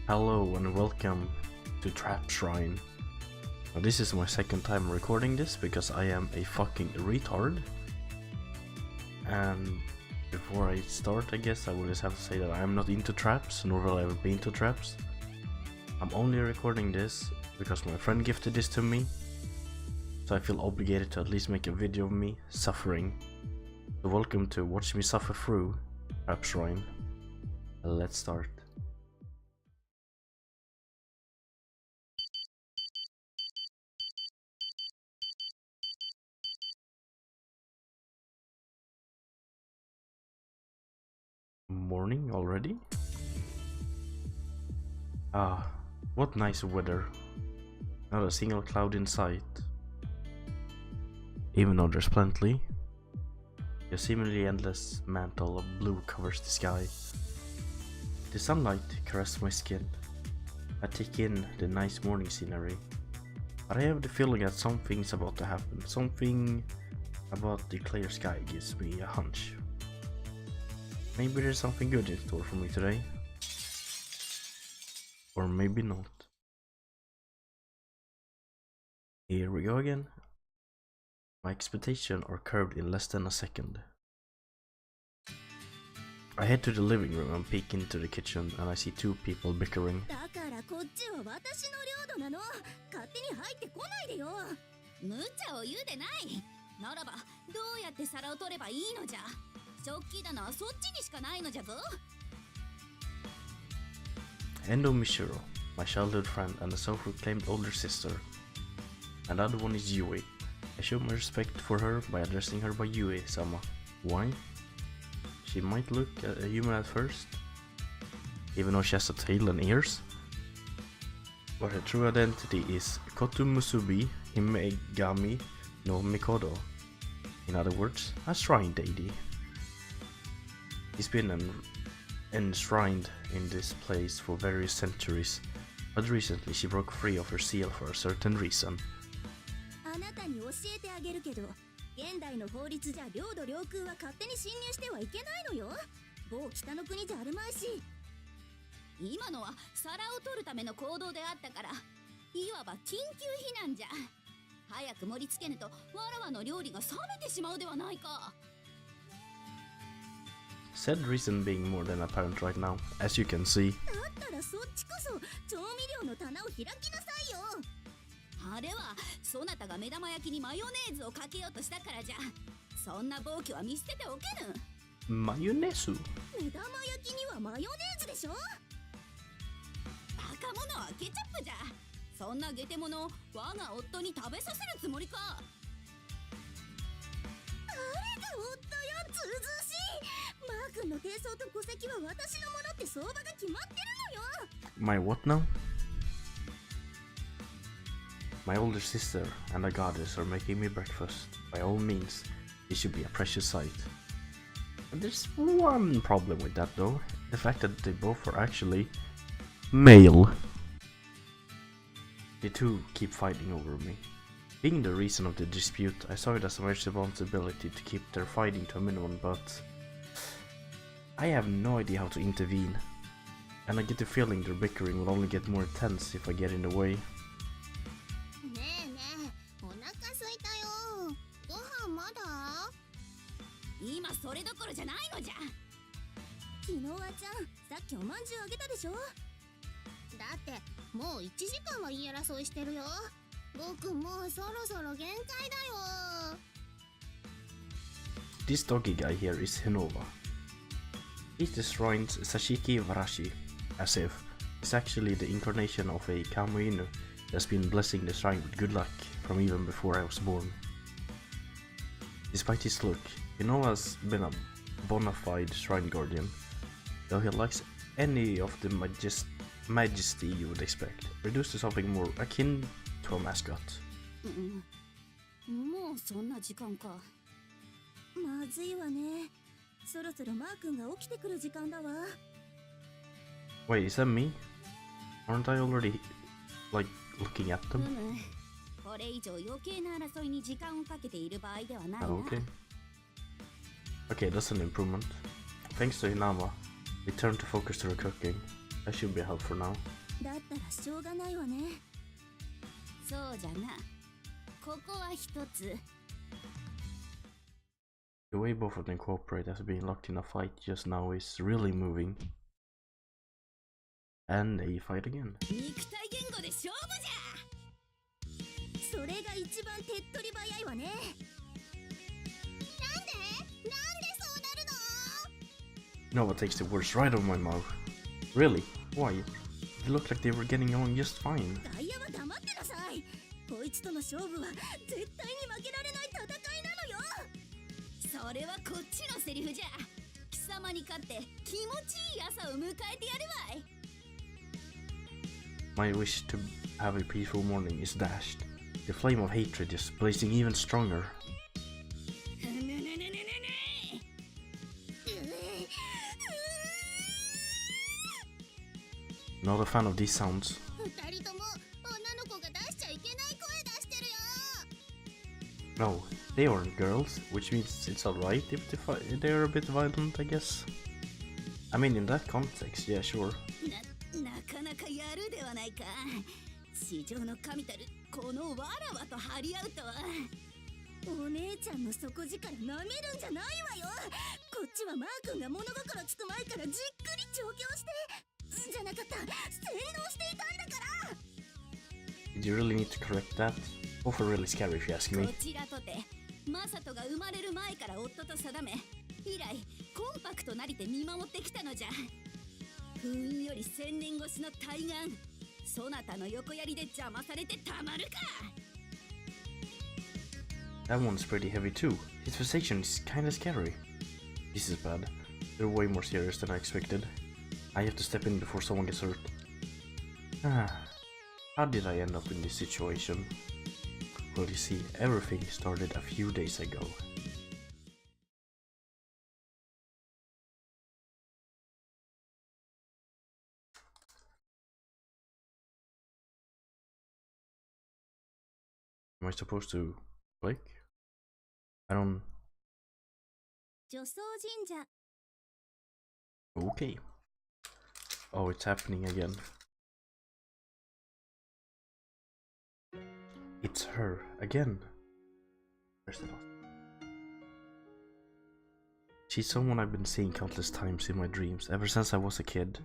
Hello and welcome to Trap Shrine. Now, this is my second time recording this because I am a fucking retard. And before I start, I guess I will just have to say that I am not into traps, nor will I ever be into traps. I'm only recording this because my friend gifted this to me, so I feel obligated to at least make a video of me suffering. So welcome to watch me suffer through Trap Shrine. Let's start. Morning already? Ah, what nice weather. Not a single cloud in sight. Even though there's plenty. A seemingly endless mantle of blue covers the sky. The sunlight caresses my skin. I take in the nice morning scenery. But I have the feeling that something's about to happen. Something about the clear sky gives me a hunch. Maybe there's something good in store for me today. Or maybe not. Here we go again. My expectations are curved in less than a second. I head to the living room and peek into the kitchen and I see two people bickering. Endo Mishiro, my childhood friend and a self-proclaimed older sister. And the other one is Yui. I show my respect for her by addressing her by Yui-sama. Why? She might look human at first, even though she has a tail and ears. But her true identity is Koto Musubi Himegami no Mikoto. In other words, a shrine deity. He's been enshrined in this place for various centuries, but recently she broke free of her seal for a certain reason. Said reason being more than apparent right now, as you can see. Mayonnaise? My what now? My older sister and a goddess are making me breakfast. By all means, it should be a precious sight. But there's one problem with that though. The fact that they both are actually male. The two keep fighting over me. Being the reason of the dispute, I saw it as my responsibility to keep their fighting to a minimum, but I have no idea how to intervene. And I get the feeling their bickering will only get more intense if I get in the way. This doggy guy here is Hinova. He's the shrine's Sashiki Warashi, as if it's actually the incarnation of a Kamuinu that's been blessing the shrine with good luck from even before I was born. Despite his look, Hinova's been a bona fide shrine guardian, though he lacks any of the majesty you would expect, reduced to something more akin to a mascot. Wait, is that me? Aren't I already, like, looking at them? Oh, okay. Okay, that's an improvement. Thanks to Hinama, we turned to focus to her cooking. That should be help for now. だったらしょうがないわね。そうじゃな。ここは一つ。The way both of them cooperate after being locked in a fight just now is really moving. And they fight again. 肉体言語で勝負じゃ。それが一番手っ取り早いわね。なんでそうなるの？ Nova takes the words right out of my mouth. Really? Why? They looked like they were getting on just fine. ダイヤは黙ってなさい。こいつとの勝負は絶対に負けられない戦いなのよ。それはこっちのセリフじゃ。貴様に勝って気持ちいい朝を迎えてやるわい。My wish to have a peaceful morning is dashed. The flame of hatred is blazing even stronger. Not a fan of these sounds. No, they aren't girls, which means it's alright if they're a bit violent, I guess. I mean, in that context, yeah, sure. なかなかやるではないか。市場の神たるこのわらわと張り合うとは。お姉ちゃんの底力なめるんじゃないわよ。こっちはマー君が物心つく前からじっくり調教してじゃなかった洗脳していたんだから。 Did you really need to correct that? Both are really scary if you ask me. こちらとてマサトが生まれる前から夫と定め以来コンパクトなりて見守ってきたのじゃ。封印より1000年越しの対岸、そなたの横槍で邪魔されてたまるか。 That one's pretty heavy too. His fixation is kinda scary. This is bad. They're way more serious than I expected. I have to step in before someone gets hurt. How did I end up in this situation? Well, you see, everything started a few days ago. Am I supposed to click? I don't... Okay. Oh, it's happening again. It's her again. Where's the last? She's someone I've been seeing countless times in my dreams ever since I was a kid.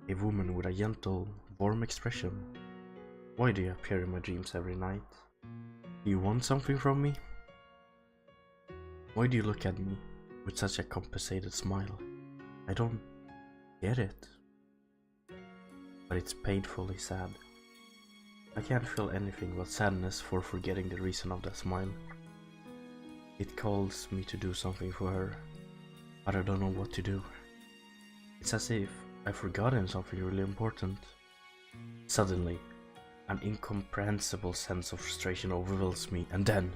A woman with a gentle, warm expression. Why do you appear in my dreams every night? Do you want something from me? Why do you look at me with such a compensated smile? I don't get it. But it's painfully sad. I can't feel anything but sadness for forgetting the reason of that smile. It calls me to do something for her, but I don't know what to do. It's as if I've forgotten something really important. Suddenly, an incomprehensible sense of frustration overwhelms me, and then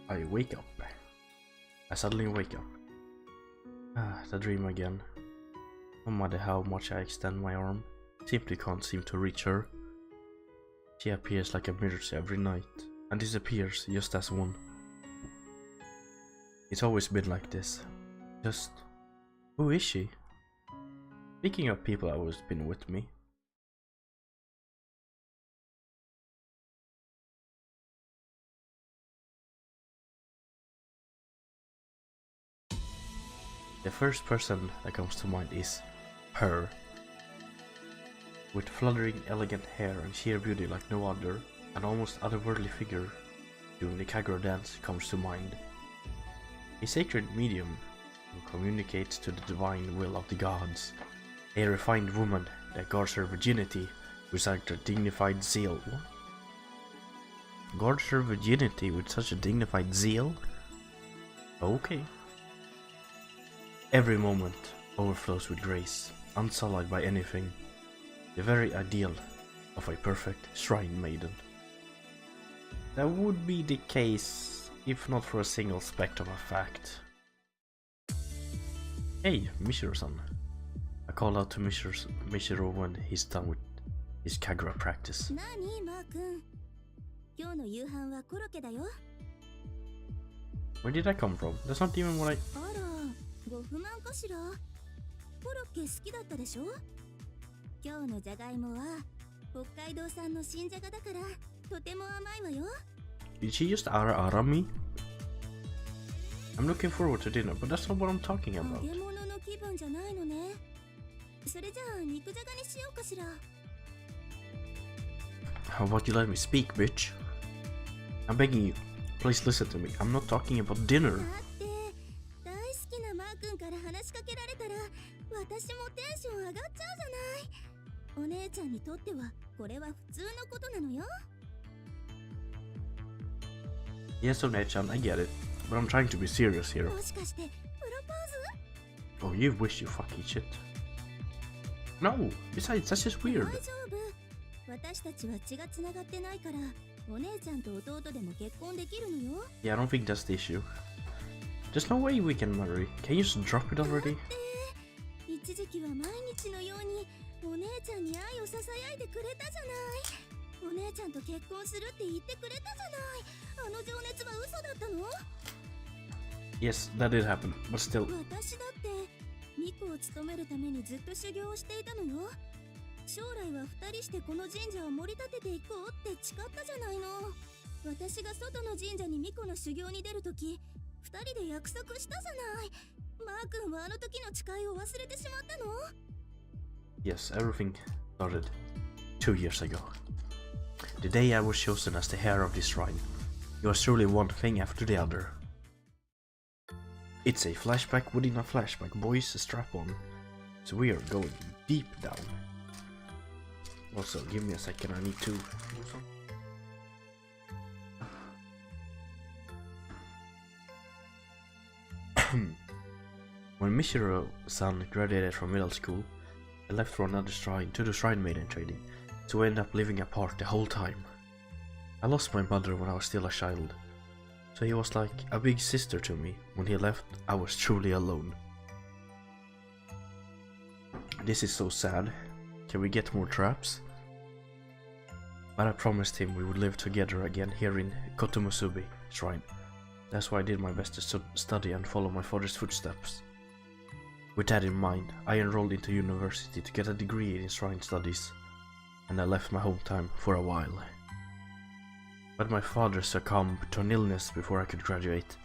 I wake up. I suddenly wake up. The dream again. No matter how much I extend my arm, simply can't seem to reach her. She appears like a mirror every night, and disappears just as one. It's always been like this. Just, who is she? Speaking of people that always been with me. The first person that comes to mind is her. With fluttering, elegant hair and sheer beauty like no other, an almost otherworldly figure doing the Kagura dance comes to mind. A sacred medium who communicates to the divine will of the gods. A refined woman that guards her virginity with such a dignified zeal. What? Guards her virginity with such a dignified zeal? Okay. Every moment overflows with grace, unsullied by anything. The very ideal of a perfect shrine maiden. That would be the case if not for a single speck of a fact. Hey, Mishiro-san. I called out to Mishiro when he's done with his Kagura practice. Where did that come from? That's not even what I... け好きだったでしょ。今日のじゃがいもは北海道産の新じゃがだからとても甘いわよ。 Did she just ara me? I'm looking forward to dinner, but that's not what I'm talking 揚 about. げ物の気分じゃないのね。それじゃあ肉じゃがにしようかしら。 How about you let me speak, bitch? I'm begging you. Please listen to me. I'm not talking about dinner. だって大好きなマー君から話しかけられたら私もテンション上がっちゃうじゃない。お姉ちゃんにとってはこれは普通のことなのよ。 Yes, One-chan, I get it. But I'm trying to be serious here. もしかしてプロポーズ？ Oh, you wish you fucking shit. No! Besides, that's just 大 weird. 丈夫。私たちは血がつながってないからお姉ちゃんと弟でも結婚できるのよ。 Yeah, I don't think that's the issue. There's no way we can marry. Can you just drop it already? 一時期は毎日のようにお姉ちゃんに愛をささやいてくれたじゃない。お姉ちゃんと結婚するって言ってくれたじゃない。あの情熱は嘘だったの？ Yes, that did happen, but still. 私だってミコを務めるためにずっと修行をしていたのよ。将来は2人してこの神社を盛り立てていこうって誓ったじゃないの。私が外の神社にミコの修行に出るとき2人で約束したじゃない。マー君はあの時の誓いを忘れてしまったの？ Yes, everything started 2 years ago. The day I was chosen as the heir of this shrine. It was truly one thing after the other. It's a flashback within a flashback, boys, strap on. So we are going deep down. Also, give me a second, I need to... When Michiru-san graduated from middle school, I left for another shrine to do shrine maiden trading, so we ended up living apart the whole time. I lost my mother when I was still a child, so he was like a big sister to me. When he left, I was truly alone. This is so sad. Can we get more traps? But I promised him we would live together again here in Kotomusubi Shrine. That's why I did my best to study and follow my father's footsteps. With that in mind, I enrolled into university to get a degree in shrine studies, and I left my hometown for a while. But my father succumbed to an illness before I could graduate,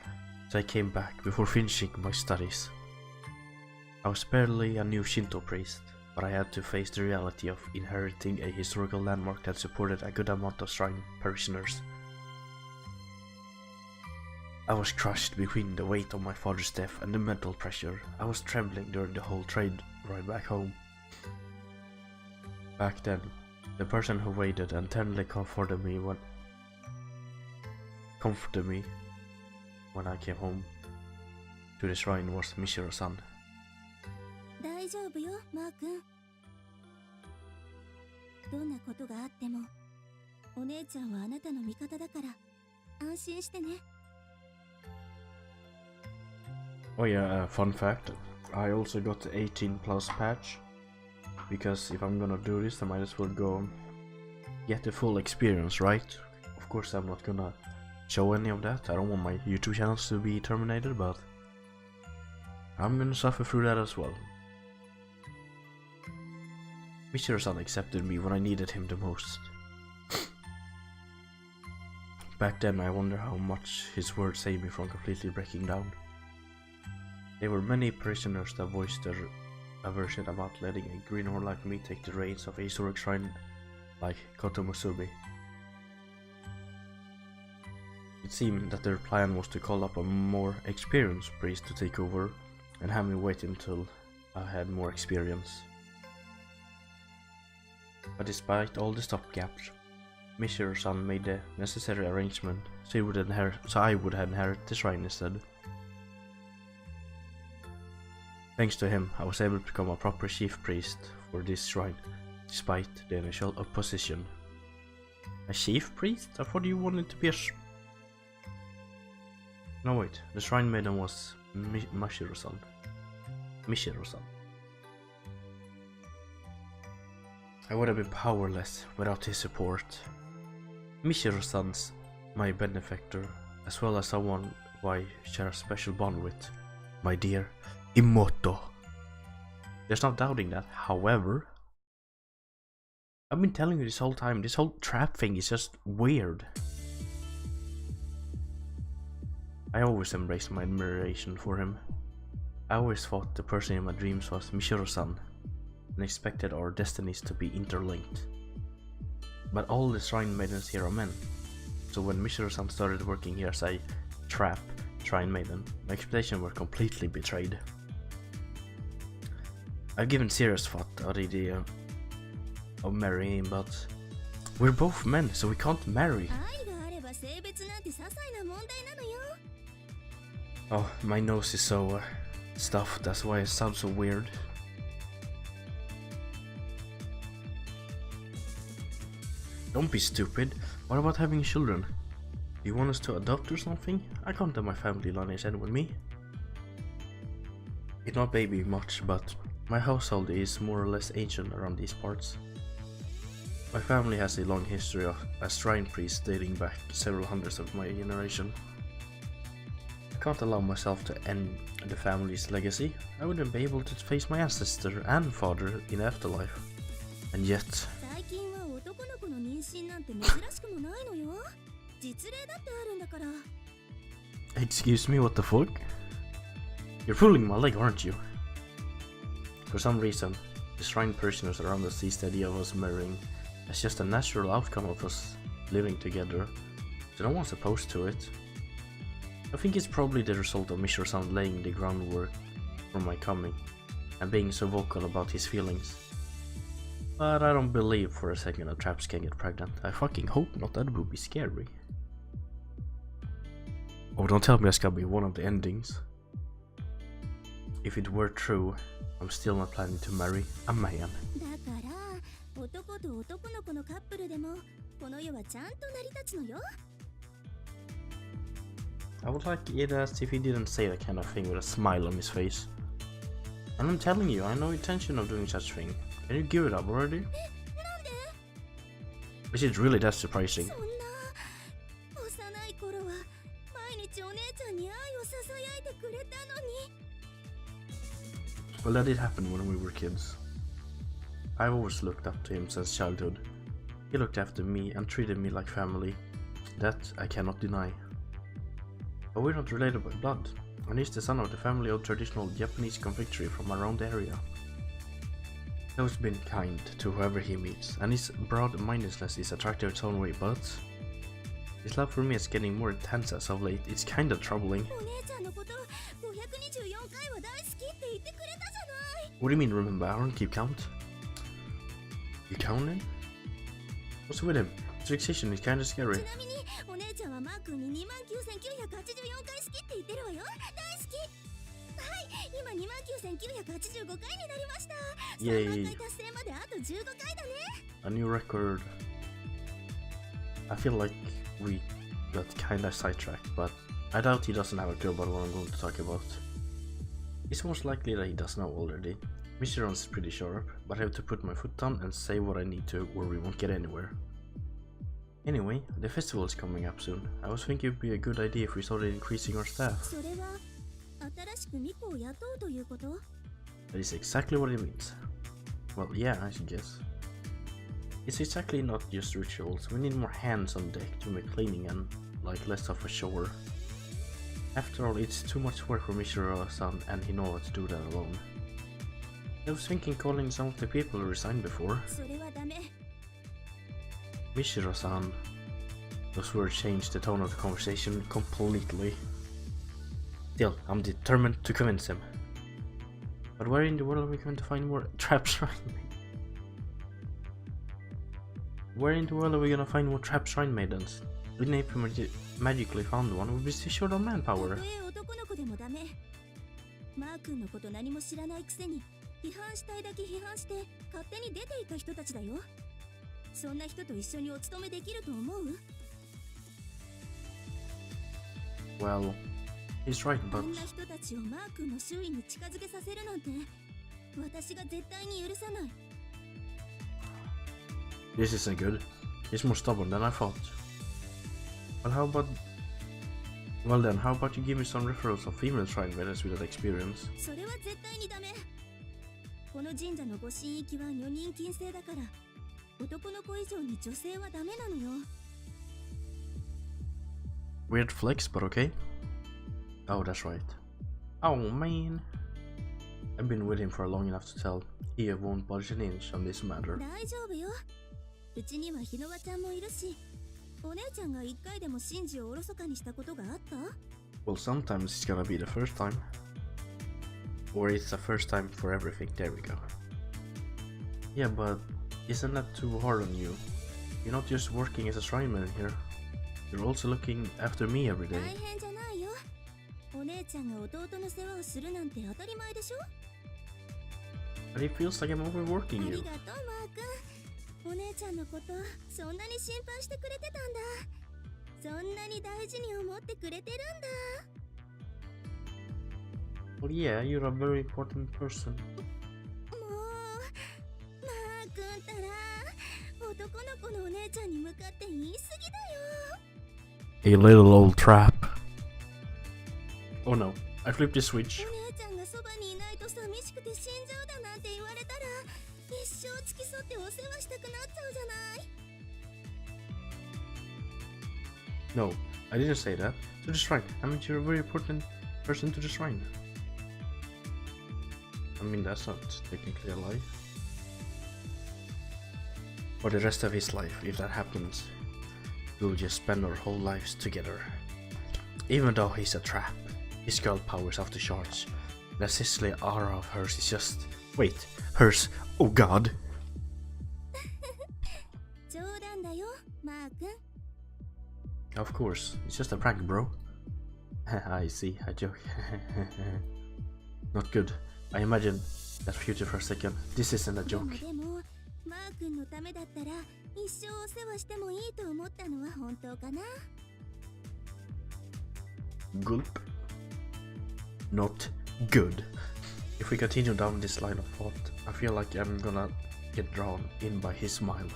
so I came back before finishing my studies. I was barely a new Shinto priest, but I had to face the reality of inheriting a historical landmark that supported a good amount of shrine parishioners. I was crushed between the weight of my father's death and the mental pressure. I was trembling during the whole trade ride back home. Back then, the person who waited and tenderly comforted me when I came home to the shrine was Michiru-san. 大丈夫よ、マー君。どんなことがあっても、お姉ちゃんはあなたの味方だから安心してね。 Oh yeah, fun fact, I also got the 18 plus patch, because if I'm gonna do this I might as well go get the full experience, right? Of course I'm not gonna show any of that, I don't want my YouTube channels to be terminated, but I'm gonna suffer through that as well. Michiru-san accepted me when I needed him the most. Back then I wonder how much his words saved me from completely breaking down. There were many parishioners that voiced their aversion about letting a greenhorn like me take the reins of a historic shrine like Kotomusubi. It seemed that their plan was to call up a more experienced priest to take over and have me wait until I had more experience. But despite all the stopgaps, Michiru-san made the necessary arrangement so I would inherit the shrine instead. Thanks to him, I was able to become a proper chief priest for this shrine, despite the initial opposition. A chief priest? I thought you wanted to be a No wait, the shrine maiden was Michiru-san. I would have been powerless without his support. Michiru-san's my benefactor, as well as someone who I share a special bond with, my dear Imoto. There's no doubting that. However, I've been telling you this whole time, this whole trap thing is just weird. I always embraced my admiration for him. I always thought the person in my dreams was Michiru-san, and expected our destinies to be interlinked. But all the shrine maidens here are men, so when Michiru-san started working here as a trap shrine maiden, my expectations were completely betrayed. I've given serious thought to the idea of marrying, but we're both men, so we can't marry. Oh, my nose is so stuffed, that's why it sounds so weird. Don't be stupid. What about having children? Do you want us to adopt or something? I can't have my family lineage end with me. It not baby much, but my household is more or less ancient around these parts. My family has a long history of a shrine priest dating back several hundreds of my generation. I can't allow myself to end the family's legacy. I wouldn't be able to face my ancestor and father in afterlife. And yet... Excuse me, what the fuck? You're pulling my leg, aren't you? For some reason, the shrine parishioners around us see the idea of us marrying as just a natural outcome of us living together, so no one's opposed to it. I think it's probably the result of Michiru-san laying the groundwork for my coming, and being so vocal about his feelings. But I don't believe for a second that traps can get pregnant. I fucking hope not, that would be scary. Oh, don't tell me that's gonna be one of the endings. If it were true, I'm still not planning to marry a man. I would like it as if he didn't say that kind of thing with a smile on his face. And I'm telling you, I have no intention of doing such thing. Can you give it up already? Is it really that surprising? Well, that did happen when we were kids. I've always looked up to him since childhood. He looked after me and treated me like family. That I cannot deny. But we're not related by blood, and he's the son of the family of traditional Japanese confectionery from around the area. He's always been kind to whoever he meets, and his broad-mindedness is attractive its own way, but his love for me is getting more intense as of late. It's kinda troubling. What do you mean remember? I don't keep count. You counted? What's with him? His fixation is kinda scary. Yay. A new record. I feel like we got kinda sidetracked, but I doubt he doesn't have a clue about what I'm going to talk about. It's most likely that he does know already. Michiru's pretty sharp, but I have to put my foot down and say what I need to or we won't get anywhere. Anyway, the festival is coming up soon. I was thinking it would be a good idea if we started increasing our staff. That is exactly what it means. Well, yeah, I guess. It's exactly not just rituals. We need more hands on deck to make cleaning and like less of a chore. After all, it's too much work for Michiru-san and he knows how to do that alone. I was thinking calling some of the people who resigned before. Michiru-san. Those words changed the tone of the conversation completely. Still, I'm determined to convince him. But where in the world are we going to find more trap shrine maidens? Where in the world are we gonna find more trap shrine maidens? Even if we magically found one, we'll be still short on manpower. Well, he's right, but this isn't good. He's more stubborn than I thought. Well, how about you give me some referrals of female shrine maidens with that experience? この神社のご神域は女人禁制だから、男の子以上に女性はダメなのよ。 Weird flex, but okay. Oh, that's right. Oh man. I've been with him for long enough to tell he won't budge an inch on this matter. 大丈夫よ。うちには日野和ちゃんもいるし、お姉ちゃんが一回でも神事をおろそかにしたことがあった？ Well, sometimes it's gonna be the first time. Or it's the first time for everything. There we go. Yeah, but isn't that too hard on you? You're not just working as a shrine man here. You're also looking after me every day. 大変じゃないよ。お姉ちゃんが弟の世話をするなんて当たり前でしょ？ But it feels like I'm overworking あり you. がとう、マー君。お姉ちゃんのことそんなに心配してくれてたんだ。そんなに大事に思ってくれてるんだ。 Well, yeah, you're a very important person. もう、マー君ったら男の子のお姉ちゃんに向かって言い過ぎだよ。 A little old trap. Oh no, I flipped the switch. お姉ちゃんがそばにいないと寂しくて死んじゃうだなんて言われたら、一生付き添ってお世話したくなっちゃうじゃない。 No, I didn't say that. To the shrine. I mean, you're a very important person to the shrine. I mean, that's not technically a lie. For the rest of his life, if that happens, we'll just spend our whole lives together. Even though he's a trap, his girl power's off the charts. That sisterly aura of hers is just... Wait, hers? Oh god! 冗談だよ、マー君。 Of course, it's just a prank, bro. I see, I joke. Not good. I imagined that future for a second. This isn't a でも joke. でも、マー君のためだったら一生お世話してもいいと思ったのは本当かな？ Gulp. Not good. If we continue down this line of thought, I feel like I'm gonna get drawn in by his smile.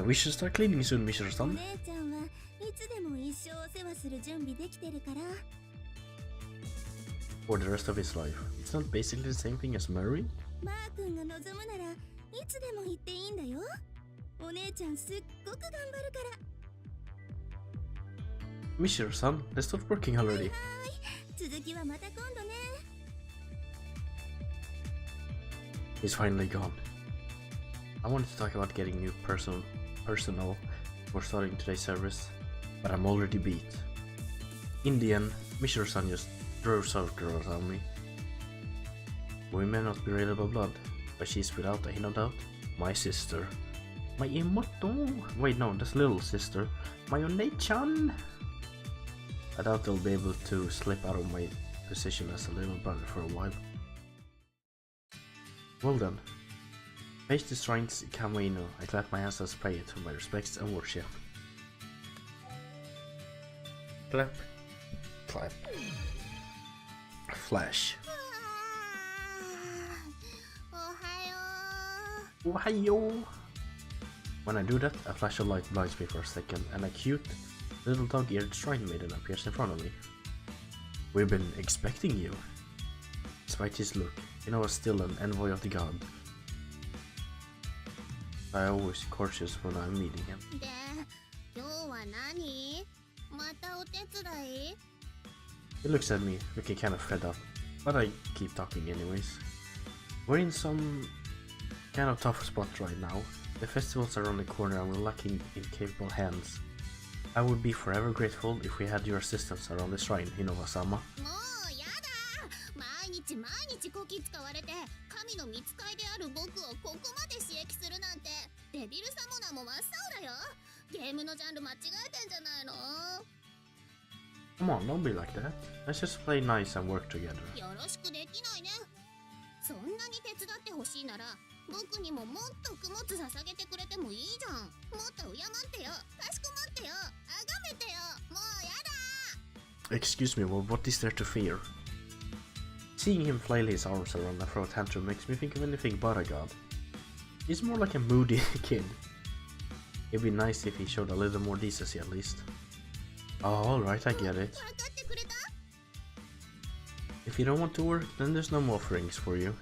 We should start cleaning soon, お Mishra-san. 姉ちゃんはいつでも一生お世話する準備できてるから。 For the rest of his life. It's not basically the same thing as marrying? マー君が望むならいつでも言っていいんだよ。お姉ちゃんすっごく頑張るから。 Mishra-san, let's start working already. 続きはまた今度ね。 He's finally gone. I wanted to talk about getting new personnel for starting today's service, but I'm already beat. In the end, Mishra-san just throws out girls on me. We may not be related by blood, but she's without a hint of doubt my sister. My immortal. Wait, no, that's little sister. My onei-chan. I doubt they'll be able to slip out of my position as a little brother for a while. Well then. Face the shrine's Kamuino. I clap my hands as prayer to my respects and worship. Clap. Clap. Flash. おはよう。 Ohayo! When I do that, a flash of light blinds me for a second, and a cute little dog-eared shrine maiden appears in front of me. We've been expecting you. Despite his look, you know I was still an envoy of the god. I always cautious when I'm meeting him. で、今日は何？またお手伝い？ He looks at me, looking kind of fed up, but I keep talking anyways. We're in some kind of tough spot right now. The festival's around the corner and we're lacking in capable hands. I would be forever grateful if we had your assistance around the shrine, Hinova-sama. もうやだ。毎日こき使われて神の御使いである僕をここまで刺激するなんてデビルサモナーも真っ青だよ。ゲームのジャンル間違えてんじゃないの？ Come on, don't be like that. Let's just play nice and work together. よろしくできないね。そんなに手伝ってほしいなら僕にももっと供物捧げてくれてもいいじゃん。もっと敬ってよ。かしこまってよ。崇めてよ。もうやだ。 Excuse me, well, what is there to fear? Seeing him flail his arms around and throw a tantrum makes me think of anything but a god. He's more like a moody kid. It'd be nice if he showed a little more decency at least. Oh, alright, I get it. 分かってくれた？ If you don't want to work, then there's no more offerings for you.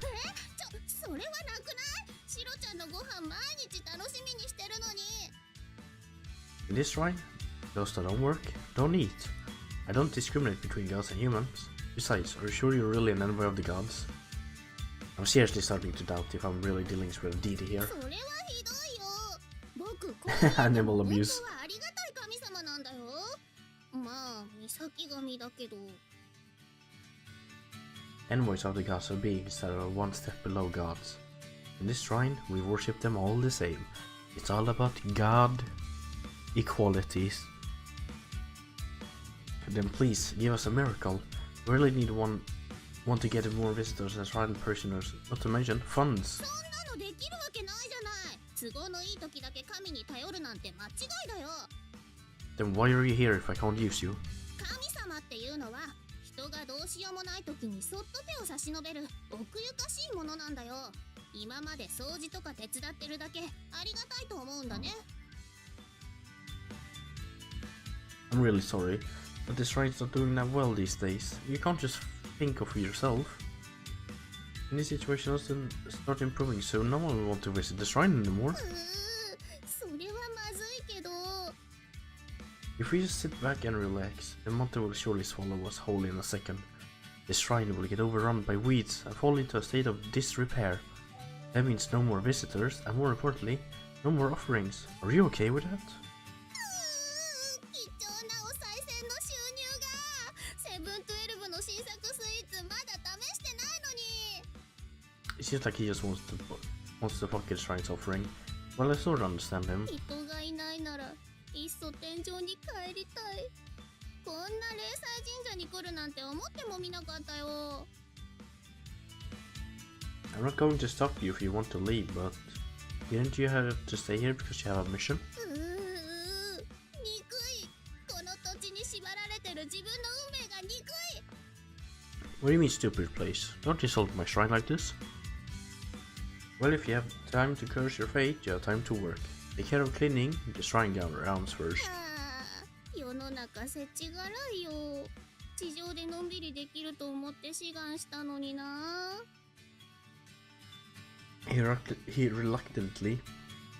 それはなくない？シロちゃんのご飯毎日楽しみにしてるのに。 In this shrine, those that don't work, don't eat. I don't discriminate between gods and humans. Besides, are you sure you're really an envoy of the gods? I'm seriously starting to doubt if I'm really dealing with a deity here. それはひどいよ。僕こういう Animal 本当 abuse. はありがたい神様なんだよ。まあ、岬神だけど。 Envoys of the gods are beings that are one step below gods. In this shrine, we worship them all the same. It's all about God equalities. Then please, give us a miracle. We really need one to get more visitors and shrine parishioners, not to mention funds. そんなのできるわけないじゃない。都合のいい時だけ神に頼るなんて間違いだよ。 Then why are you here if I can't use you? 神様っていうのは人がどうしようもない時にそっと手を差し伸べる奥ゆかしいものなんだよ。今まで掃除とか手伝ってるだけありがたいと思うんだね。 I'm really sorry, but this shrine's not doing that well these days. You can't just think of yourself. And this situation doesn't start improving soon, no one will want to visit the shrine anymore. それはまずいけど。 If we just sit back and relax, the mountain will surely swallow us whole in a second. This shrine will get overrun by weeds and fall into a state of disrepair. That means no more visitors, and more importantly, no more offerings. Are you okay with that? 貴重なお賽銭の収入が。セブン12の新作スイーツまだ試してないのに。 It seems like he just wants to pocket shrine's offering. Well, I sort of understand him. 人がいないならいっそ天井に帰りたい。こんな霊祭神社に来るなんて思ってもみなかったよ。 I'm not going to stop you if you want to leave, but didn't you have to stay here because you have a mission? 憎い。この土地に縛られてる自分の運命が憎い。 What do you mean stupid place? Don't insult my shrine like this. Well, if you have time to curse your fate, you have time to work. Take care of cleaning the shrine grounds first. 世の中世知辛いよ。地上でのんびりできると思って志願したのにな。 He reluctantly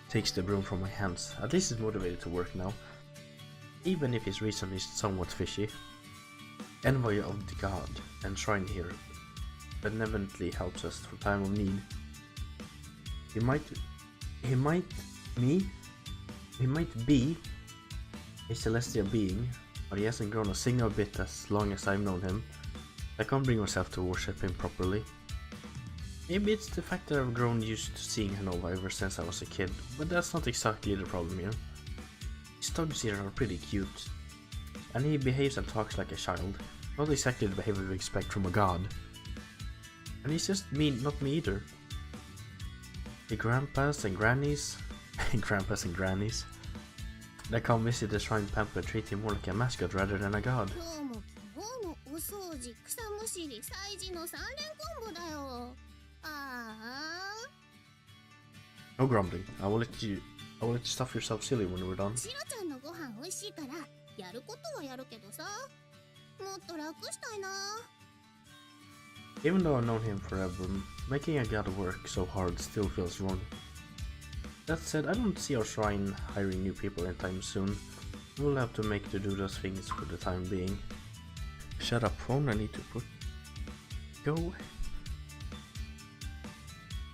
takes the broom from my hands. At least he's motivated to work now, even if his reason is somewhat fishy. Envoy of the god and shrine here benevolently helps us for time of need. He might be a celestial being, but he hasn't grown a single bit as long as I've known him. I can't bring myself to worship him properly. Maybe it's the fact that I've grown used to seeing Hanova ever since I was a kid, but that's not exactly the problem here. His dogs here are pretty cute, and he behaves and talks like a child, not exactly the behavior we expect from a god. And he's just not me either. The grandpas and grannies that come visit the shrine pamper treat him more like a mascot rather than a god. 今日も昨日もお掃除、草むしり、祭事の3連コンボだよ。ああ。 No grumbling. I will let you stuff yourself silly when we're done. シロちゃんのご飯美味しいからやることはやるけどさ。もっと楽したいな。 Even though I've known him forever, making a god work so hard still feels wrong. That said, I don't see our shrine hiring new people anytime soon. We'll have to make to do those things for the time being. Shut up, phone. I need to go.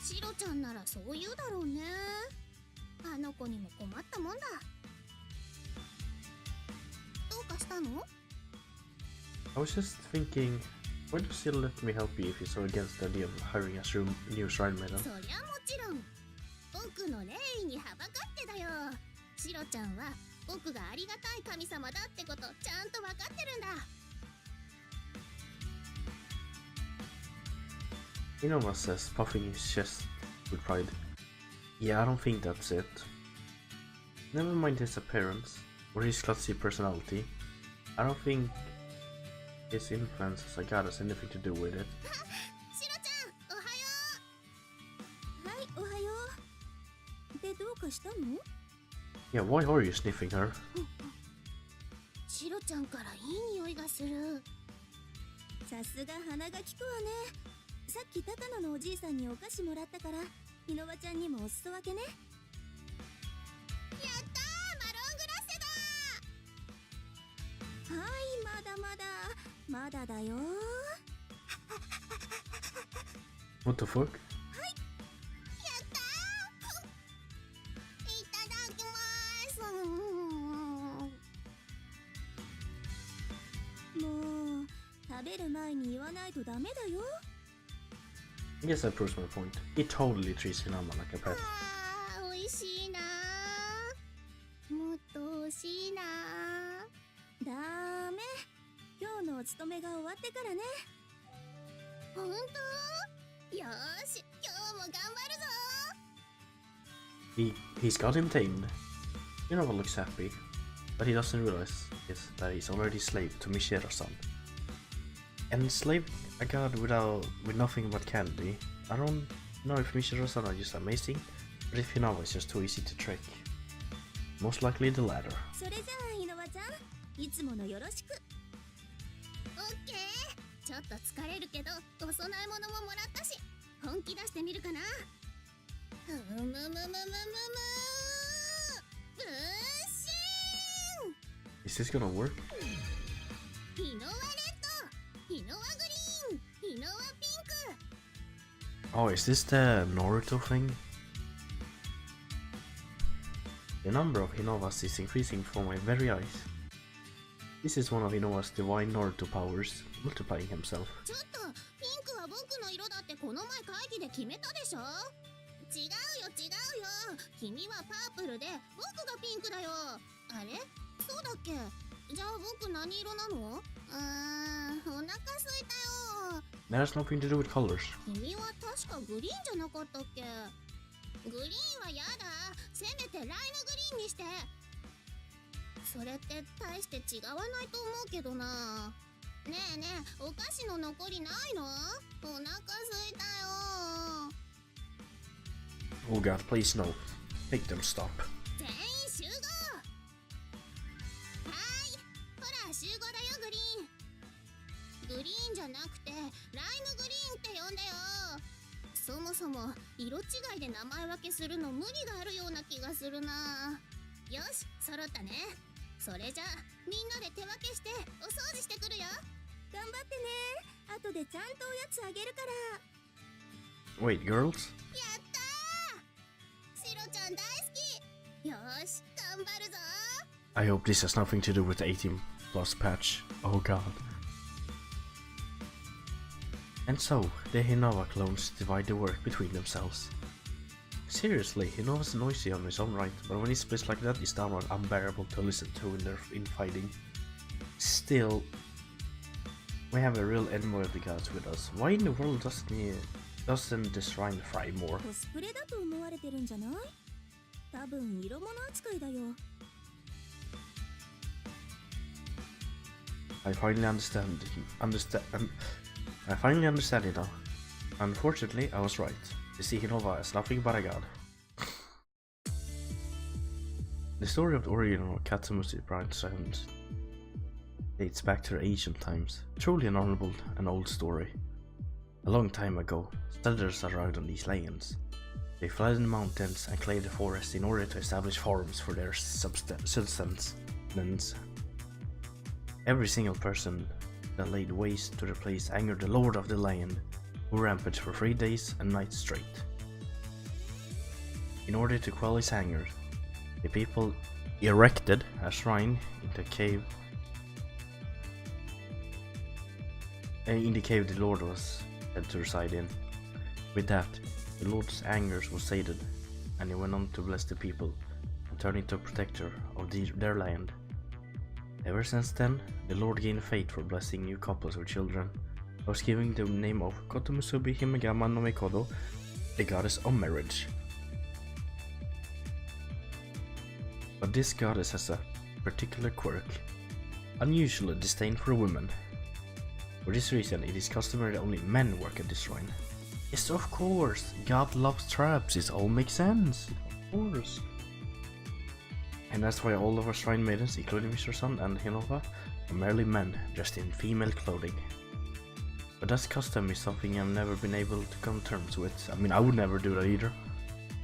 シロちゃんならそう言うだろうね。あの子にも困ったもんだ。どうかしたの？ I was just thinking, why does he let me help you if he's so against the idea of hiring a new shrine maiden? そりゃもちろん。僕の霊意にはばかってだよ。シロちゃんは僕がありがたい神様だってことちゃんと分かってるんだ。 Inova says, puffing his chest with pride. Yeah, I don't think that's it. Never mind his appearance, or his klutzy personality. I don't think his influence as a god has anything to do with it. シロちゃん、おはよう。はい、おはよう。で、どうかしたの？ Yeah, why are you sniffing her? シロちゃんからいい匂いがする。さすが鼻が利くわね。さっき高野のおじいさんにお菓子もらったから、ひのばちゃんにもお裾分けね。やったー、マロングラッセだ。はい、まだまだまだだよ。 What the fuck? はい、やったー。いただきます。もう食べる前に言わないとダメだよ。I guess that proves my point. He totally treats Hinama like a pet. あー、美味しいなー。もっと欲しいなー。ダメ、今日のお勤めが終わってからね。ほんと？よーし、今日も頑張るぞ。He's got him tamed. Hinama looks happy, but he doesn't realize is that he's already slave to Mishira-san. And slave a god with nothing but candy. I don't know if Mishira-san are just amazing, but if Hinama is just too easy to trick. Most likely the latter. それじゃあ、ひのばちゃん、いつものよろしく。オッケー。ちょっと疲れるけど、お供え物ももらったし、本気出してみるかな。むむむむむむむ。ブーシーン。 Is this gonna work? ひのわレッド、ひのわグリーン、ひのわピンク。 Oh, is this the Naruto thing? The number of Hinovas is increasing before my very eyes. This is one of Hinova's divine Naruto powers, multiplying himself. ちょっと、ピンクは僕の色だってこの前会議で決めたでしょ。違うよ違うよ。君はパープルで僕がピンクだよ。あれ？そうだっけ？じゃあ僕何色なの？お腹すいたよ。 That has nothing to do with colors. 君は確かグリーンじゃなかったっけ？グリーンはやだ。せめてライムグリーンにして。それって大して違わないと思うけどな。ねえねえ、お菓子の残りないの？お腹すいたよ。 Oh god, please no. Make them stop. 全員集合。はーい、ほら集合だよグリーン。グリーンじゃなくてライムグリーンって呼んでよ。そもそも色違いで名前分けするの無理があるような気がするな。よし、揃ったね。それじゃあみんなで手分けしてお掃除してくるよ。頑張ってね。後でちゃんとおやつあげるから。 Wait, girls? やったー。シロちゃん大好き。よーし、頑張るぞ。 I hope this has nothing to do with the 18 plus patch. Oh god. And so, the Hinova clones divide the work between themselves. Seriously, Hinova's noisy on his own right, but when he splits like that, it's downright unbearable to listen to in their infighting. Still, we have a real envoy of the gods with us. Why in the world doesn't the shrine fry more? コスプレだと思われてるんじゃない？多分色物扱いだよ。 I finally understand it now. Unfortunately, I was right. You see Hinova as nothing but a god. The story of the origin of Katsumushi Prime Sound dates back to the ancient times. Truly an honorable and old story. A long time ago, settlers arrived on these lands. They fled in the mountains and cleared the forest in order to establish farms for their subsistence. Every single person that laid waste to the place angered the lord of the land, who rampaged for 3 days and nights straight. In order to quell his anger, the people erected a shrine in the cave the lord was said to reside in. With that, the lord's anger was sated, and he went on to bless the people and turn into a protector of their land. Ever since then, the lord gained fate for blessing new couples with children, thus giving the name of Kotomusubi Himegama no Mikodo, the goddess of marriage. But this goddess has a particular quirk, unusual disdain for women. For this reason, it is customary that only men work at this shrine. Yes, of course, God loves traps, it all makes sense, of course. And that's why all of our shrine maidens, including Mr. Sun and Hinova, are merely men dressed in female clothing. But that custom is something I've never been able to come to terms with. I mean, I would never do that either.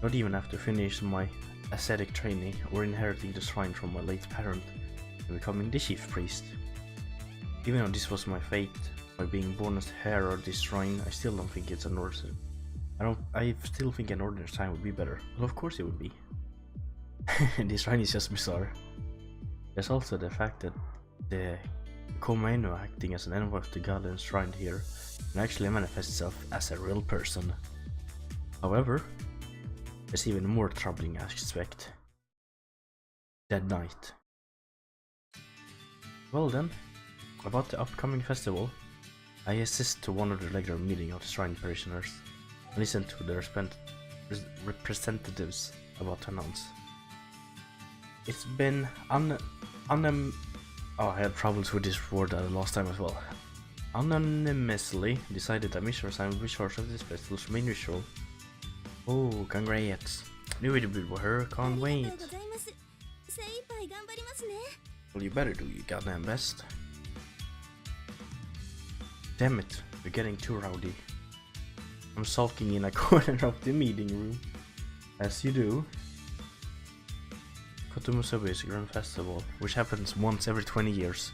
Not even after finishing my ascetic training or inheriting the shrine from my late parent and becoming the chief priest. Even though this was my fate, by being born as heir of this shrine, I still don't think it's an ordinary. I still think an ordinary shrine would be better. Well, of course it would be. This shrine is just bizarre. There's also the fact that the Komainu acting as an envoy of the god enshrined here and actually manifests itself as a real person. However, there's even more troubling aspect. Dead Knight. Well then, about the upcoming festival, I assist to one of the regular meeting of the shrine parishioners and listen to the representatives about to announce. It's been I had troubles with this word last time as well. Anonymously decided that Mishra-san will be charged of this festival's main ritual. Oh, congrats! Knew it would be with her, can't wait! Well, you better do your goddamn best. Damn it, you're getting too rowdy. I'm sulking in a corner of the meeting room. As you do. Kotomusobe is a grand festival, which happens once every 20 years.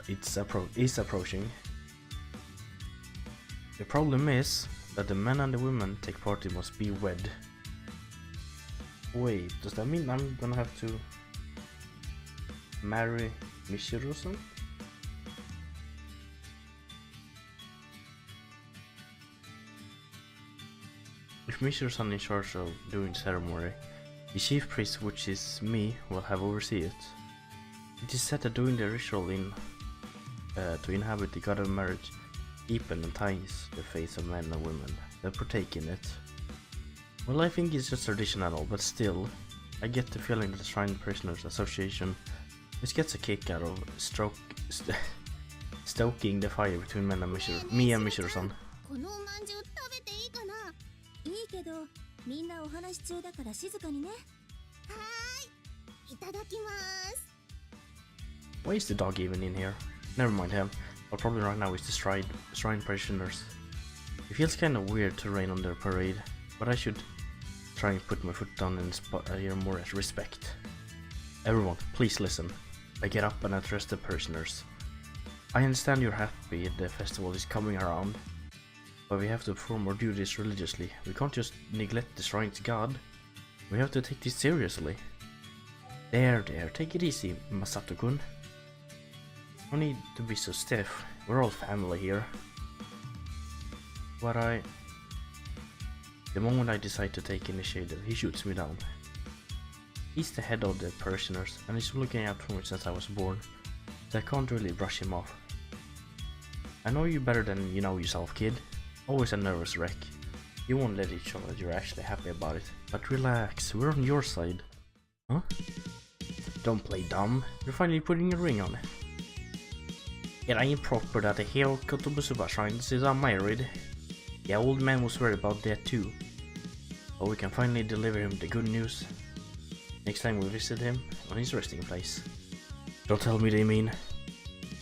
Is approaching. The problem is that the men and the women take part in must be wed. Wait, does that mean I'm gonna have to marry Michiru-san? If Michiru-san is in charge of doing the ceremony, the chief priest, which is me, will have oversee it. It is said that doing the ritual to inhabit the god of marriage deepens and ties the fates of men and women that partake in it. Well, I think it's just traditional, but still, I get the feeling that the Shrine Prisoners Association just gets a kick out of stoking the fire between me and Michiru-san. けどみんなお話中だから静かにね。はーい、いただきます。 Why is the dog even in here? Never mind him. Our problem right now is the shrine parishioners. It feels kind of weird to rain on their parade, but I should try and put my foot down and inspire more respect. Everyone, please listen. I get up and address the parishioners. I understand you're happy the festival is coming around, but we have to perform our duties religiously. We can't just neglect the shrine's god. We have to take this seriously. There, take it easy, Masato-kun. No need to be so stiff. We're all family here. But the moment I decide to take initiative, he shoots me down. He's the head of the parishioners, and he's looking out for me since I was born, so I can't really brush him off. I know you better than you know yourself, kid. Always a nervous wreck. You won't let it show that you're actually happy about it. But relax, we're on your side. Huh? Don't play dumb. You're finally putting a ring on it. It ain't proper that the hero Kotobusuba Shrine says I'm married. The old man was worried about that too. But we can finally deliver him the good news next time we visit him on his resting place. Don't tell me they mean.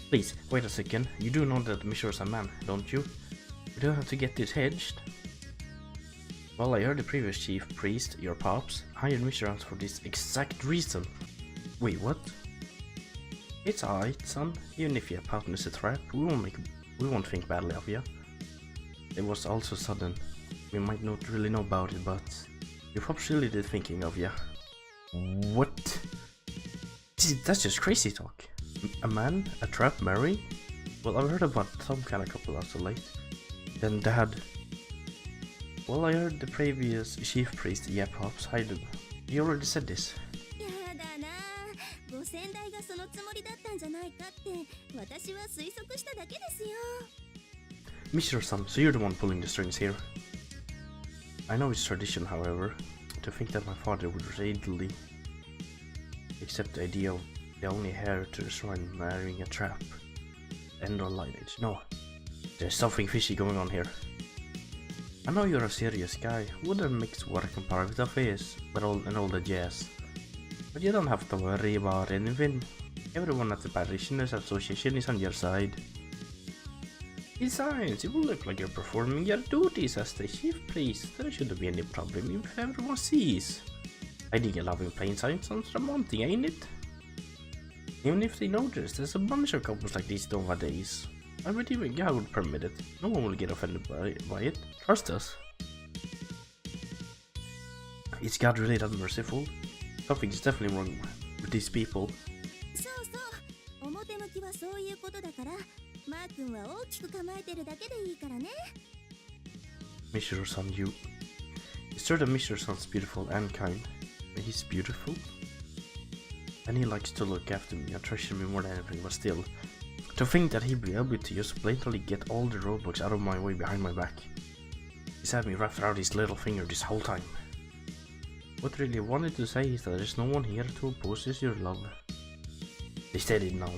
Please, wait a second. You do know that Michiru's a man, don't you? We don't have to get this hedged. Well, I heard the previous chief priest, your pops, hired Michiru for this exact reason. Wait, what? It's alright, son. Even if your partner is a trap, we won't think badly of you. It was also sudden. We might not really know about it, but your pops really did thinking of you. What? That's just crazy talk. A man, a trap, marry? Well, I've heard about some kind of couple as of late. Then dad. Well, I heard the previous chief priest, yeah, pops, hired him. He already said this. Michiru-san, so you're the one pulling the strings here. I know it's tradition, however, to think that my father would readily accept the idea of the only heir to the shrine marrying a trap. End or lineage. No, there's something fishy going on here. I know you're a serious guy, wouldn't mix work and private affairs with all that jazz. But you don't have to worry about anything. Everyone at the Parishioners Association is on your side. Besides, you will look like you're performing your duties as the chief priest. There shouldn't be any problem if everyone sees. Hiding a love in plain sight sounds romantic, ain't it? Even if they notice, there's a bunch of couples like these nowadays. I bet even God would permit it. No one will get offended by it. Trust us. Is God really that merciful? Something is definitely wrong with these people. Mishiro-san, you... It's true that Mishiro-san's beautiful and kind. But he's beautiful? And he likes to look after me and treasure me more than anything, but still... To think that he'd be able to just blatantly get all the roadblocks out of my way behind my back. He's had me wrapped around his little finger this whole time. What really wanted to say is that there's no one here to oppose your love. They stated now.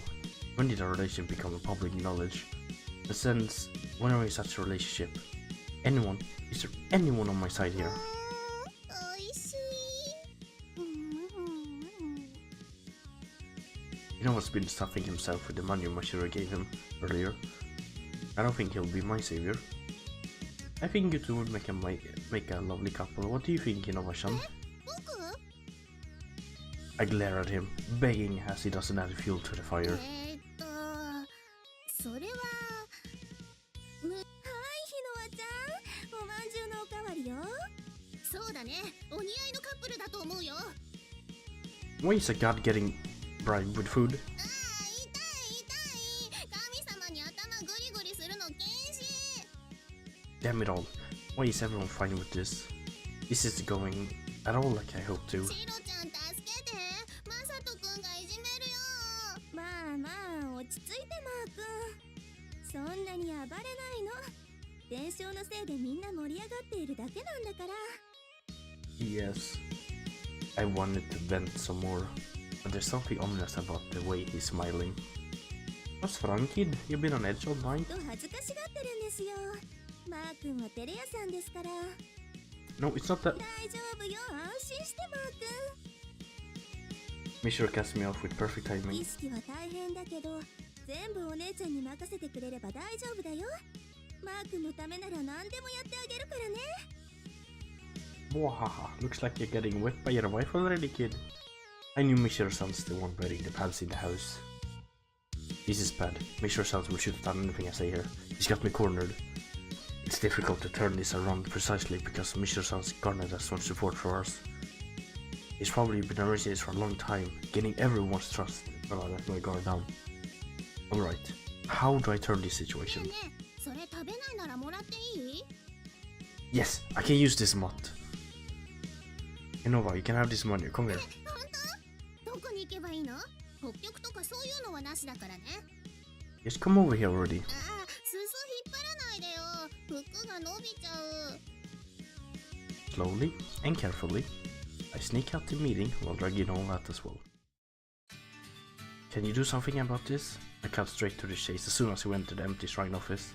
When did our relationship become a public knowledge? And since when are we in such a relationship? Anyone? Is there anyone on my side here? You know what's been stuffing himself with the money Mashiro gave him earlier? I don't think he'll be my savior. I think you two would make a lovely couple. What do you think, Inova-san? I glare at him, begging as he doesn't add fuel to the fire. Why is a god getting bribed with food? Damn it all, why is everyone fine with this? This is going at all like I hoped to. Yes, I wanted to vent some more, but there's something ominous about the way he's smiling. What's wrong, kid? You've been on edge all night? No, it's not that. Mishiro cast me off with perfect timing. Wahaha, looks like you're getting whipped by your wife already, kid. I knew Mishiro-san's the one wearing the pants in the house. This is bad. Mishiro-san will shoot down anything I say here. He's got me cornered. It's difficult to turn this around precisely because Mishiro-san's garnered as much support for us. He's probably been arranging this for a long time, gaining everyone's trust. But I let my guard down. Alright, how do I turn this situation? Yes, I can use this mod. You know what, you can have this money, come here. Just come over here already. Slowly and carefully, I sneak out the meeting while dragging all that as well. Can you do something about this? I cut straight to the chase as soon as we went to the empty shrine office.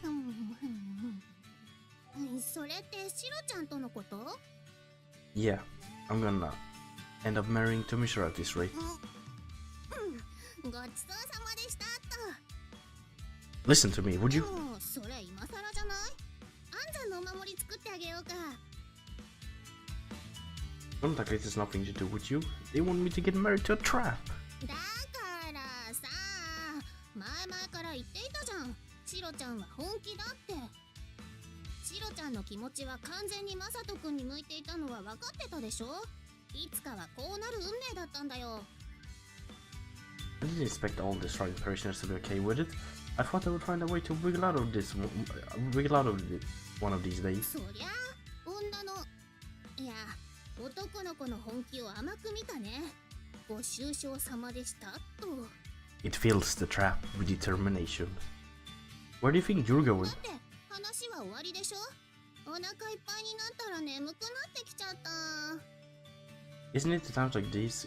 Yeah, I'm gonna end up marrying to Mishiro at this rate. Listen to me, would you? Don't act like there's nothing to do with you. They want me to get married to a trap. I didn't expect all the shrine parishioners to be okay with it. I thought I would find a way to wiggle out of this, one of these days. It fills the trap with determination. Where do you think you're going? Isn't it the times like these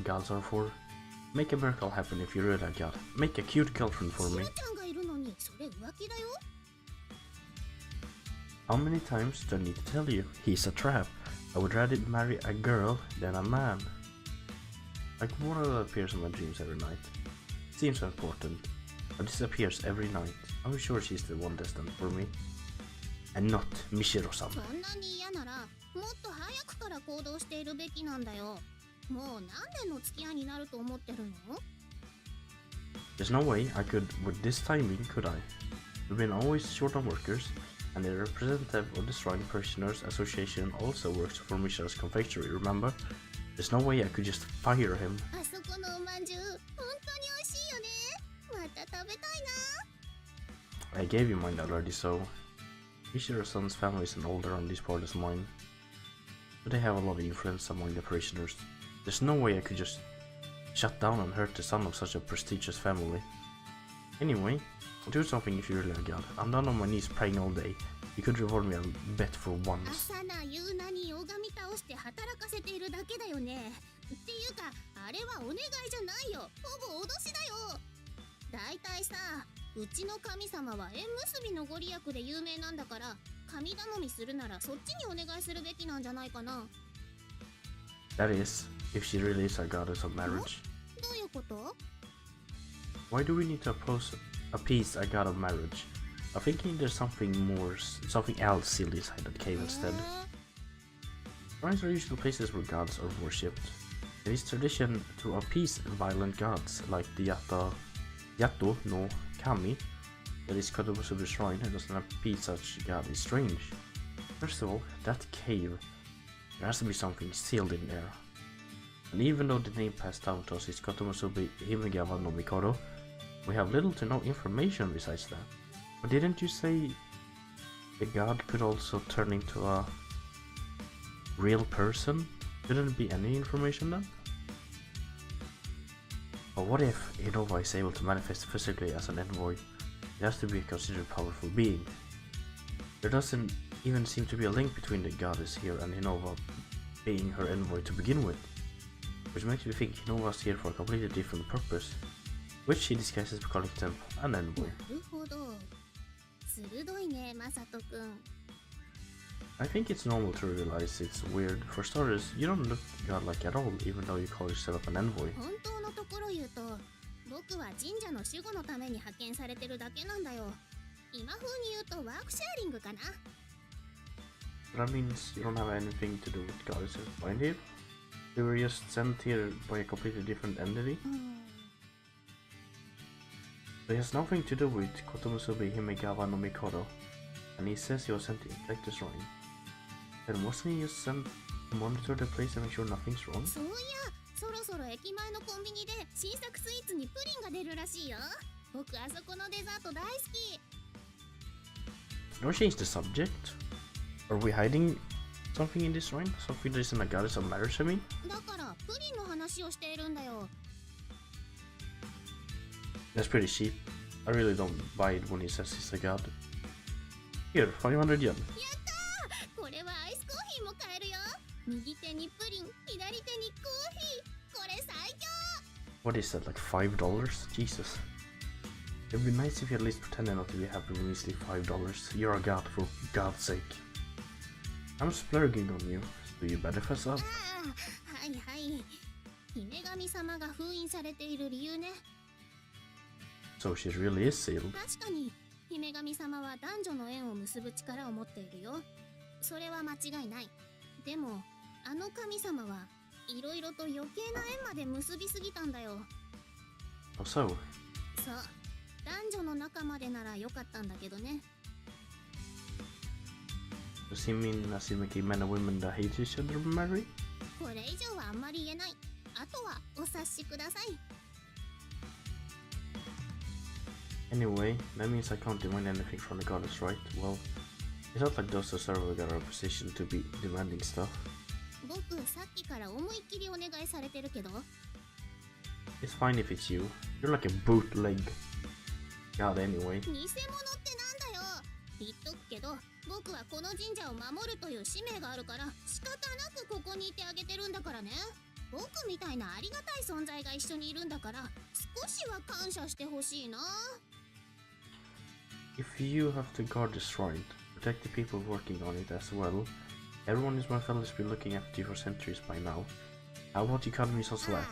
gods are for? Make a miracle happen if you really God. Make a cute girlfriend for me. How many times do I need to tell you? He's a trap. I would rather marry a girl than a man. Like one that appears in my dreams every night. Seems so important. but disappears every night. I'm sure she's the one destined for me. And not Mishiro-san. そんなに嫌ならもっと早くから行動しているべきなんだよ。もう何年の付き合いになると思ってるの？ There's no way I could, with this timing, could I? We've been always short on workers, and the representative of the Shrine Parishioners Association also works for Mishiro's confectionery, remember? There's no way I could just fire him. あそこのおまんじゅう本当に美味しいよね。また食べたいな。 I gave you mine already, so... Mishiro-san's family isn't older on this part as mine, but they have a lot of influence among the parishioners. There's no way I could just shut down and hurt the son of such a prestigious family. Anyway, do something if you really are God. I'm down on my knees praying all day. You could reward me a bet for once. 朝な夕なに拝み倒して働かせているだけだよね。っていうかあれはお願いじゃないよ。ほぼ脅しだよ。だいたいさ、うちの神様は縁結びのご利益で有名なんだから、神頼みするならそっちにお願いするべきなんじゃないかな。That is, if she really is a goddess of marriage. どういうこと？ Why do we need to appease a god of marriage? I'm thinking there's something else silly inside that cave instead. Shrines are usually places where gods are worshipped. It is tradition to appease violent gods like the Yato no Kami, that is Kotobusubu shrine, and doesn't appease such god is strange. First of all, that cave, there has to be something sealed in there. And even though the name passed down to us is Kotobusubu Himagawa no Mikoto, we have little to no information besides that. But didn't you say the god could also turn into a real person? Shouldn't there be any information then? But what if Hinova is able to manifest physically as an envoy? It has to be a considered powerful being. There doesn't even seem to be a link between the goddess here and Hinova being her envoy to begin with, which makes me think Hinova's here for a completely different purpose, which she disguises by calling him an envoy. なるほど。鋭いね、マサトくん。 I think it's normal to realize it's weird. For starters, you don't look godlike at all, even though you call yourself an envoy. 本当のところ言うと、僕は神社の守護のために派遣されてるだけなんだよ。今風に言うとワークシェアリングかな。 That means you don't have anything to do with goddesses, mind you? You were just sent here by a completely different entity? It has nothing to do with Kotomusubi Himagawa no Mikoto, and he says he was sent to inspect the shrine. Then wasn't he just sent to monitor the place and make sure nothing's wrong? そういや、そろそろ駅前のコンビニで新作スイーツにプリンが出るらしいよ。僕あそこのデザート大好き。 Don't change the subject. Are we hiding something in this shrine? Something that isn't a goddess of marriage, I mean? だからプリンの話をしているんだよ。 That's pretty cheap. I really don't buy it when he says he's a god. Here, 500 yen. やったー！これはアイスコーヒーも買えるよ。右手にプリン、左手にコーヒー。これ最強！ What is that, like $5? Jesus. It'd be nice if you at least pretended not to be happy when you see $5. You're a god, for God's sake. I'm splurging on you, so you better fess up. ああ、はいはい。姫神様が封印されている理由ね。 So she really is sealed. 確かに姫神様は男女の縁を結ぶ力を持っているよ。それは間違いない。でもあの神様はいろいろと余計な縁まで結びすぎたんだよ。 Oh, so? そう、男女の仲までならよかったんだけどね。 Does he mean as in making men and women that hate each other marry? これ以上はあんまり言えない。あとはお察しください。 Anyway, that means I can't demand anything from the goddess, right? Well, it's not like those who serve a god are in a position to be demanding stuff. 僕さっきから思いっきりお願いされてるけど。 It's fine if it's you. You're like a bootleg god anyway. 偽物ってなんだよ。言っとくけど、僕はこの神社を守るという使命があるから仕方なくここにいてあげてるんだからね。僕みたいなありがたい存在が一緒にいるんだから少しは感謝してほしいな。 If you have to guard the shrine, protect the people working on it as well, everyone in my family has been looking after you for centuries by now. How about you cut me some slack?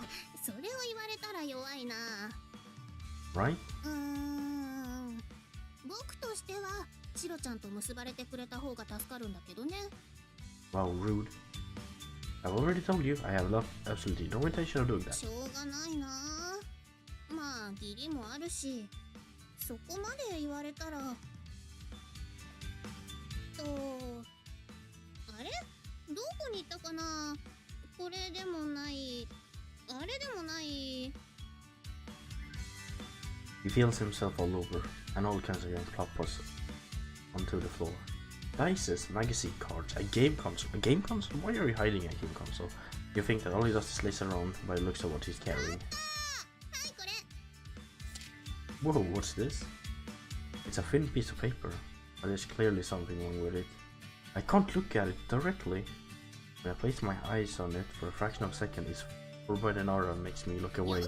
それを言われたら弱いな。 Right? てはシロちゃんと結ばれてくれた方が助かるんだけどね。 Wow, rude. I've already told you, I have absolutely no intention of doing that. しょうがないな。まあ義理もあるし、そこまで言われたら。あれどこに行ったかな。これでもない、あれでもない。 He feels himself all over, and all kinds of young ploppers onto the floor. Dices, magazine cards, a game console. A game console? Why are you hiding a game console? You think that all he does is lace around by the looks of what he's carrying. Whoa, what's this? It's a thin piece of paper, but there's clearly something wrong with it. I can't look at it directly. When I place my eyes on it for a fraction of a second, it's forbidden by an aura and makes me look away.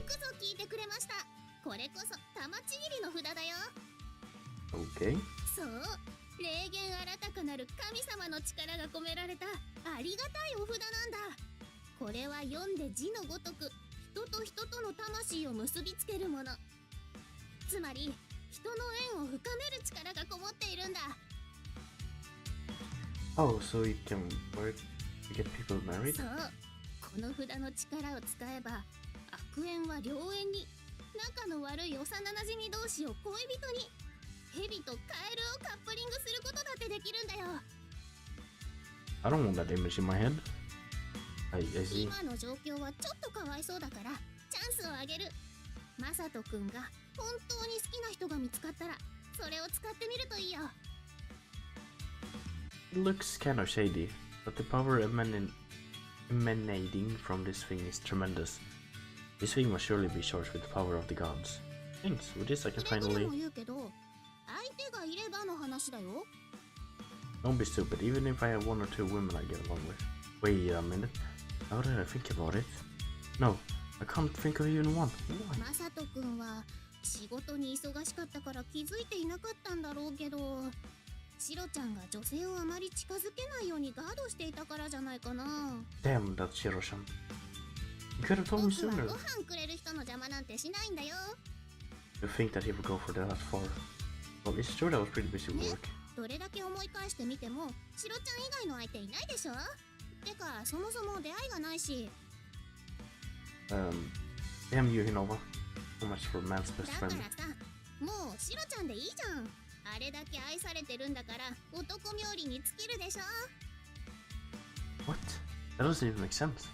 Okay. そう、霊言新たかなる神様の力が込められたありがたいお札なんだ。これは読んで字のごとく人と人との魂を結びつけるもの。つまり人の縁を深める力がこもっているんだ。 Oh, so you can work to get people married? そう、この札の力を使えば悪縁は良縁に、仲の悪い幼馴染同士を恋人に、蛇とカエルをカップリングすることだってできるんだよ。 I don't want that image in my head. I see. 今の状況はちょっとかわいそうだからチャンスをあげる。マサトくんが本当に好きな人が見つかったらそれを使ってみるといいよ。 It looks kind of shady, but the power emanating from this thing is tremendous. This thing must surely be charged with the power of the gods. Thanks, with this I can finally... 言うけど、相手がいればの話だよ。 Don't be stupid, even if I have one or two women I get along with. Wait a minute, how did I think about it? No, I can't think of even one. Why? マサトくんは仕事に忙しかったから気づいていなかったんだろうけど、シロちゃんが女性をあまり近づけないようにガードしていたからじゃないかな。 Damn that Shiro-chan. You could have told me 僕は sooner. ご飯くれる人の邪魔なんてしないんだよ。 You think that he would go for that far? Well, it's true that I was pretty busy with work. どれだけ思い返してみてもシロちゃん以外の相手いないでしょ。てかそもそも出会いがないし。 Damn you, Hinova. So much for man's だ best から friend. さ、もうシロちゃんでいいじゃん。あれだけ愛されてるんだから男冥利に尽きるでしょ。 What? That doesn't even make sense.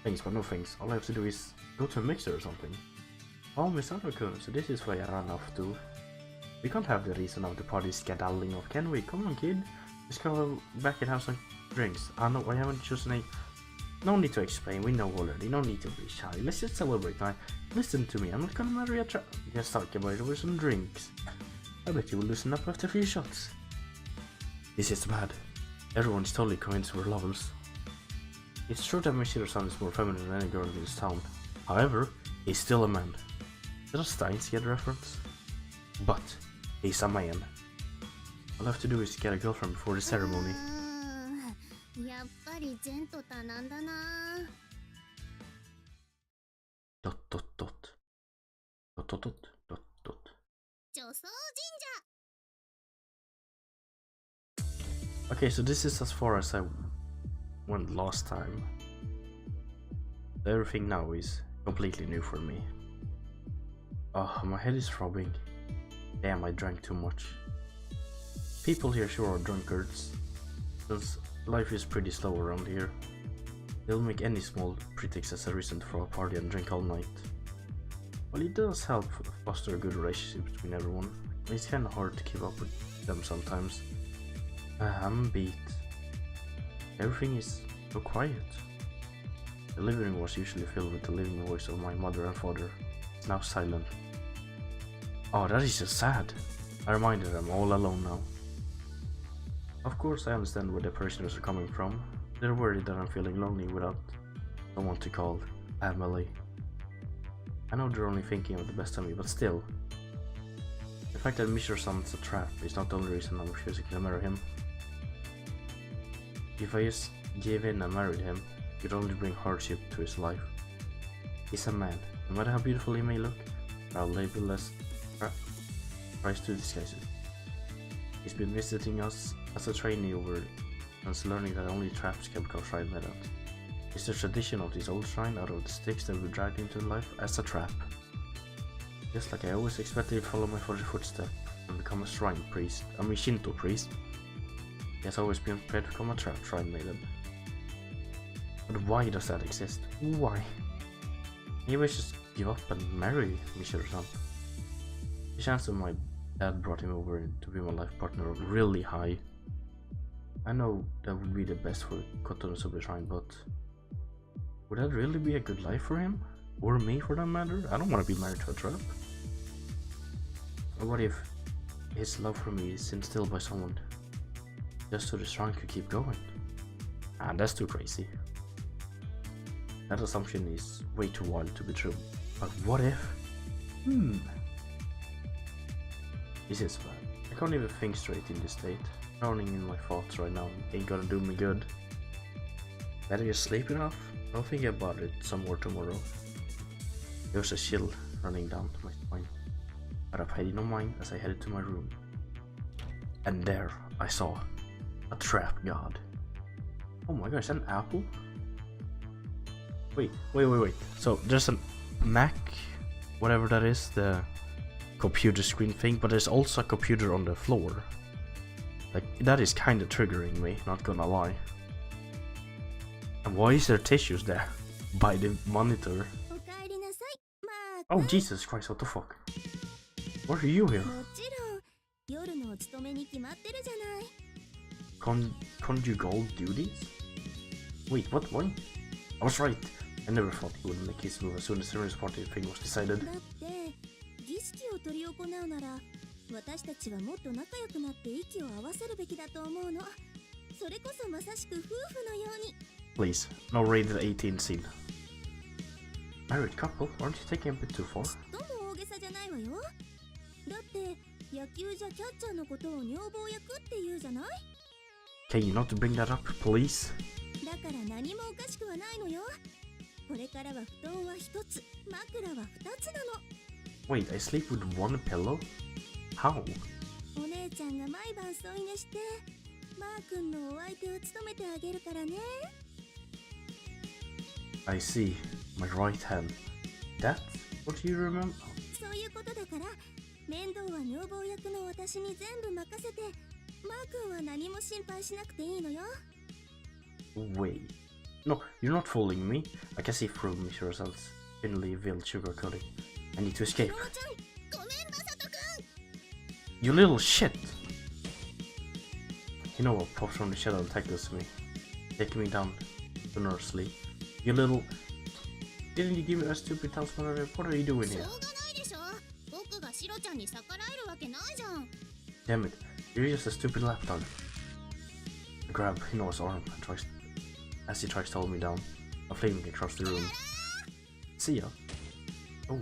Thanks, but no thanks. All I have to do is go to a mixer or something. Oh, Miss Undercoon, so this is why I ran off to. We can't have the reason of the party skedaddling off, can we? Come on, kid. Let's go back and have some drinks. No, I haven't chosen a... No need to explain, we know already. No need to be shy. Let's just celebrate now. Listen to me, I'm not gonna marry a Just talk about it over some drinks. I bet you will loosen up after a few shots. This is bad. Everyone's totally convinced we're lovers. It's true that Mishiro-san is more feminine than any girl in this town. However, he's still a man. Is that a Steins Gate reference? But, he's a man. All I have to do is get a girlfriend before the ceremony. やっぱりジェントタなんだな。 Dot dot dot. Dot dot dot dot dot. 女装神 Okay, so this is as far as I went last time. Everything now is completely new for me. Oh, my head is throbbing. Damn, I drank too much. People here sure are drunkards, since life is pretty slow around here. They'll make any small pretext as a reason to throw a party and drink all night. Well, it does help foster a good relationship between everyone. It's kinda hard to keep up with them sometimes. I'm beat. Everything is so quiet. The living room was usually filled with the living voice of my mother and father. It's now silent. Oh, that is just sad. I reminded them all alone now. Of course, I understand where the parishioners are coming from. They're worried that I'm feeling lonely without someone to call family. I know they're only thinking of the best of me, but still. The fact that Mishiro-san's a trap is not the only reason I'm refusing to marry him. If I just gave in and married him, it would only bring hardship to his life. He's a man. No matter how beautiful he may look, I'll label as tries to disguise it. He's been visiting us as a trainee over and learning that only traps can become shrine made out. It's the tradition of this old shrine out of the sticks that we dragged into life as a trap. Just like I always expected to follow my father's footsteps and become a shrine priest, Shinto priest. He has always been prepared to become a trap shrine maiden. But why does that exist? Why? Maybe I should just give up and marry Michiru-san. The chance that my dad brought him over to be my life partner are really high. I know that would be the best for Kotonosuba Shrine, but would that really be a good life for him? Or me for that matter? I don't want to be married to a trap. Or what if his love for me is instilled by someone just so the shrine could keep going? Ah, that's too crazy. That assumption is way too wild to be true. But what if? This is bad. I can't even think straight in this state. Drowning in my thoughts right now ain't gonna do me good. Better just sleep enough. I'll think about it some more tomorrow. There's a chill running down my spine, but I paid no mind as I headed to my room. And there I saw a trap god. Oh my gosh, an apple? Wait. So there's a Mac, whatever that is, the computer screen thing, but there's also a computer on the floor. Like, that is kinda triggering me, not gonna lie. And why is there tissues there? By the monitor? Oh Jesus Christ, what the fuck? Why are you here? Conjugal duties? Wait, what? Why? I was right. I never thought he would make his move as soon as the service party thing was decided. Please, no rated 18 scene. Married couple? Aren't you taking a bit too far? Can you not bring that up, please? Wait, I sleep with one pillow? How? I see. My right hand. That's what you remember? Wait. No, you're not fooling me. I can see through Michiru-san's thinly veiled sugarcoating. I need to escape. You little shit! You know what pops from the shadow and tackles me, taking me down to nursery. You little... Didn't you give me a stupid talisman earlier? What are you doing here? Damn it, you're just a stupid lapdog. I grab Hinoa's arm and tries, as he tries to hold me down, a flaming across the room. See ya. Oh.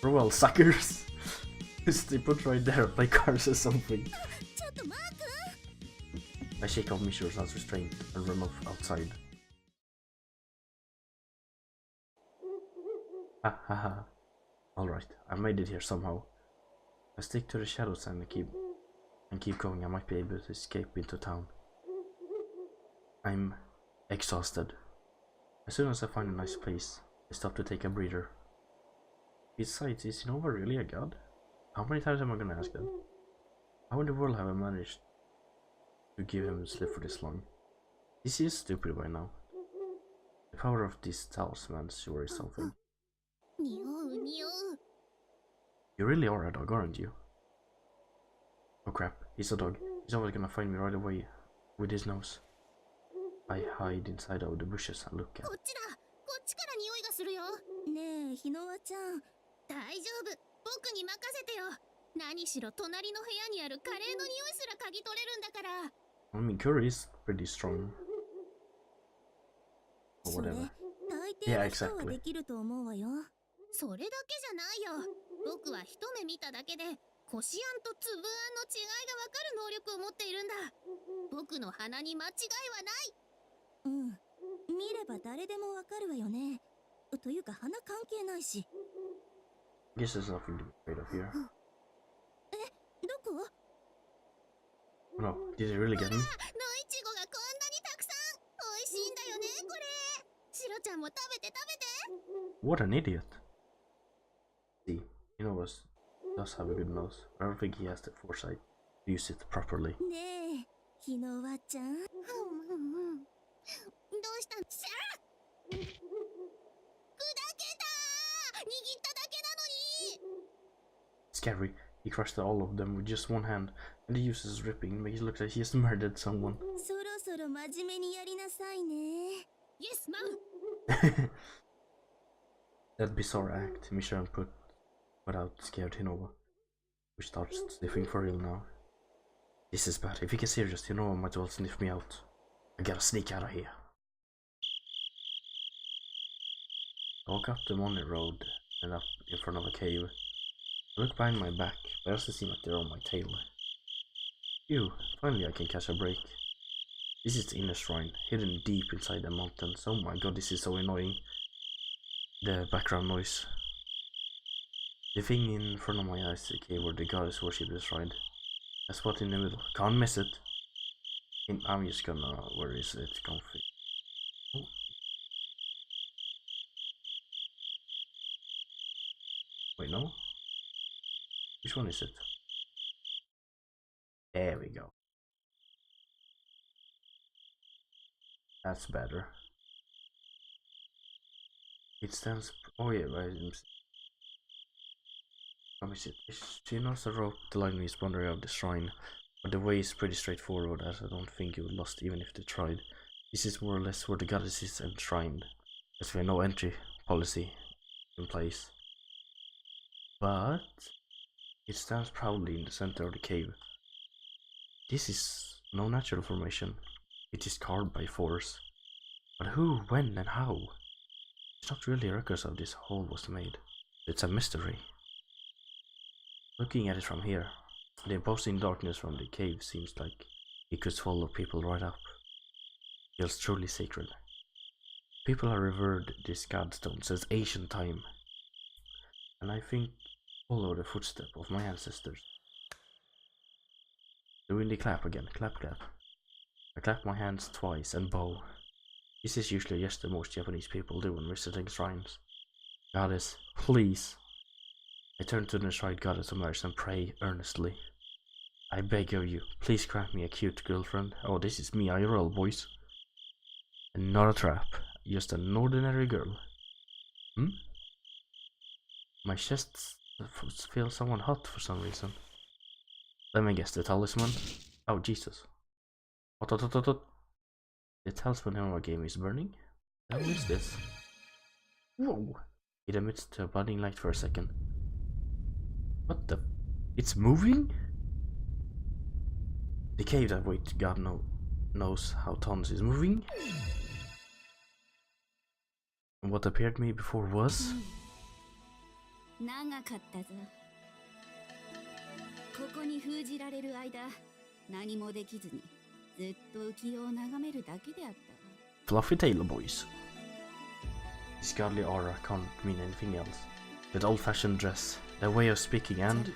Well, suckers! They put right there, play cards or something. I shake off Michiru-san's restraint and run off outside. Ha ha ha. Alright, I made it here somehow. I stick to the shadows and keep going. I might be able to escape into town. I'm exhausted. As soon as I find a nice place, I stop to take a breather. Besides, is Hinova really a god? How many times am I gonna ask that? How in the world have I managed to give him a slip for this long? This is stupid by now. The power of these talismans sure is something. You really are a dog, aren't you? Oh crap, he's a dog. He's always gonna find me right away with his nose. I hide inside of the bushes and look at. 大丈夫、僕に任せてよ。何しろ隣の部屋にあるカレーの匂いすら嗅ぎ取れるんだから。I mean, curry is pretty strong. Or whatever. Yeah, exactly. それだけじゃないよ。僕は一目見ただけで、こしあんとつぶあんの違いがわかる能力を持っているんだ。僕の鼻に間違いはない。うん、見れば誰でもわかるわよね。というか花関係ないし。Guess there's nothing to be afraid of here. どこ？ No, did he really get me? 野いちごがこんなにたくさん。美味しいんだよね、これ。シロちゃんも食べて食べて。 What an idiot. See, you know us does have a good nose. I don't think he has the foresight to use it properly. ねえ、日の輪ちゃん。どうしたん？しゃー！砕けた！握っただけなのに。 Scary. He crushed all of them with just one hand, and he uses ripping makes it look like he has murdered someone. そろそろ真面目にやりなさいね。Yes, ma'am. That bizarre act Mishran put out scared Hinova, which starts sniffing for real now. This is bad. If he gets serious, Hinova might well sniff me out. I gotta sneak out of here. I walk up the Money Road and up in front of a cave. I look behind my back, but it doesn't seem like they're on my tail. Phew, finally I can catch a break. This is the inner shrine, hidden deep inside the mountains. Oh my god, this is so annoying. The background noise. The thing in front of my eyes is the cave where the goddess worship is shrine. A spot in the middle. Can't miss it. I'm just gonna... where is it? Comfy. Oh. Wait, no? Which one is it? There we go. That's better. It stands... oh yeah, right. Let me see. She knows the rope the line is boundary of the shrine, but the way is pretty straightforward, as I don't think you would lost even if they tried. This is more or less where the goddess is enshrined, as we have no entry policy in place. But it stands proudly in the center of the cave. This is no natural formation. It is carved by force. But who, when, and how? It's not really records of this hole was made. It's a mystery. Looking at it from here, the imposing darkness from the cave seems like it could swallow people right up. Feels truly sacred. People have revered this godstone since ancient time, and I think follow the footsteps of my ancestors. Doing the clap again, clap clap. I clap my hands twice and bow. This is usually just the most Japanese people do when visiting shrines. Goddess, please. I turn to the enshrined goddess of marriage and pray earnestly. I beg of you, please grant me a cute girlfriend. Oh, this is me IRL, boys. And not a trap, just an ordinary girl. My chest feels somewhat hot for some reason. Let me guess, the talisman? Oh, Jesus. What? The talisman in our game is burning? What is this? Whoa! It emits the budding light for a second. What the? It's moving? The cave that wait, God knows how tons is moving. And what appeared to me before was... 長かったぞ。ここに封じられる間、何もできずにずっと浮世を眺めるだけであった。 Fluffy tailor boys. This godly aura can't mean anything else. That old-fashioned dress, their way of speaking, and...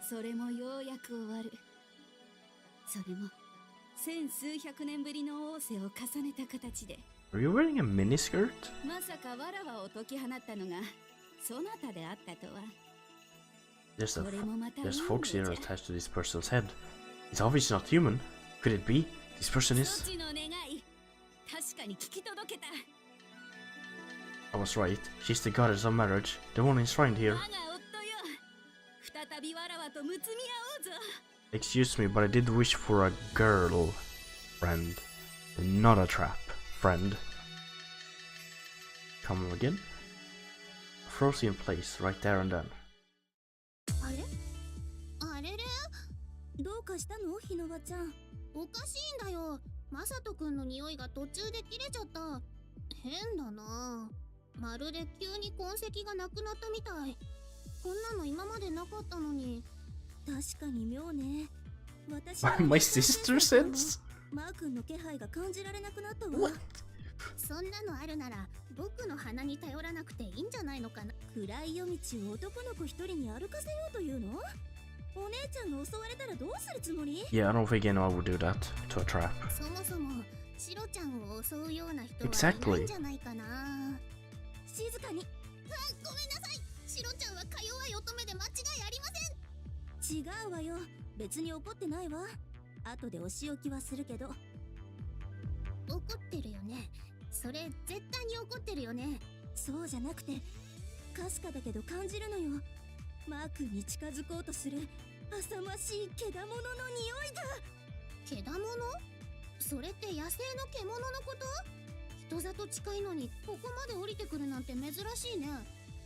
それもようやく終わる。それも千数百年ぶりの仰せを重ねた形で。 Are you wearing a miniskirt? まさかわらわを解き放ったのがそなたであったとは。 There's folks here attached to this person's head. It's obviously not human. Could it be? This person is... そちの願い、確かに聞き届けた。 I was right. She's the goddess of marriage, the one enshrined here. 我が夫よ、再びわらわとむつみ合おうぞ。 Excuse me, but I did wish for a girl, friend, not a trap, friend. Come again? Frozen in place, right there and then. あれ？あれれ？どうかしたの、ひのばちゃん。おかしいんだよ。マサトくんの匂いが途中で切れちゃった。変だな。まるで急に痕跡がなくなったみたい。こんなの今までなかったのに。確かに妙ね。私 My sister says? マー君の気配が感じられなくなったわ。そんなのあるなら僕の鼻に頼らなくていいんじゃないのかな。暗い夜道を男の子一人に歩かせようというの？お姉ちゃんが襲われたらどうするつもり？ Yeah, I don't think anyone would do that to a trap. そもそもシロちゃんを襲うような人はいないんじゃないかな。静かに。ごめんなさい。シロちゃんはか弱い乙女で間違いありません。違うわよ。別に怒ってないわ。後でお仕置きはするけど。怒ってるよね。それ絶対に怒ってるよね。そうじゃなくて、かすかだけど感じるのよ。マー君に近づこうとする浅ましいけだものの匂いが。けだもの？それって野生の獣のこと？人里近いのにここまで降りてくるなんて珍しいね。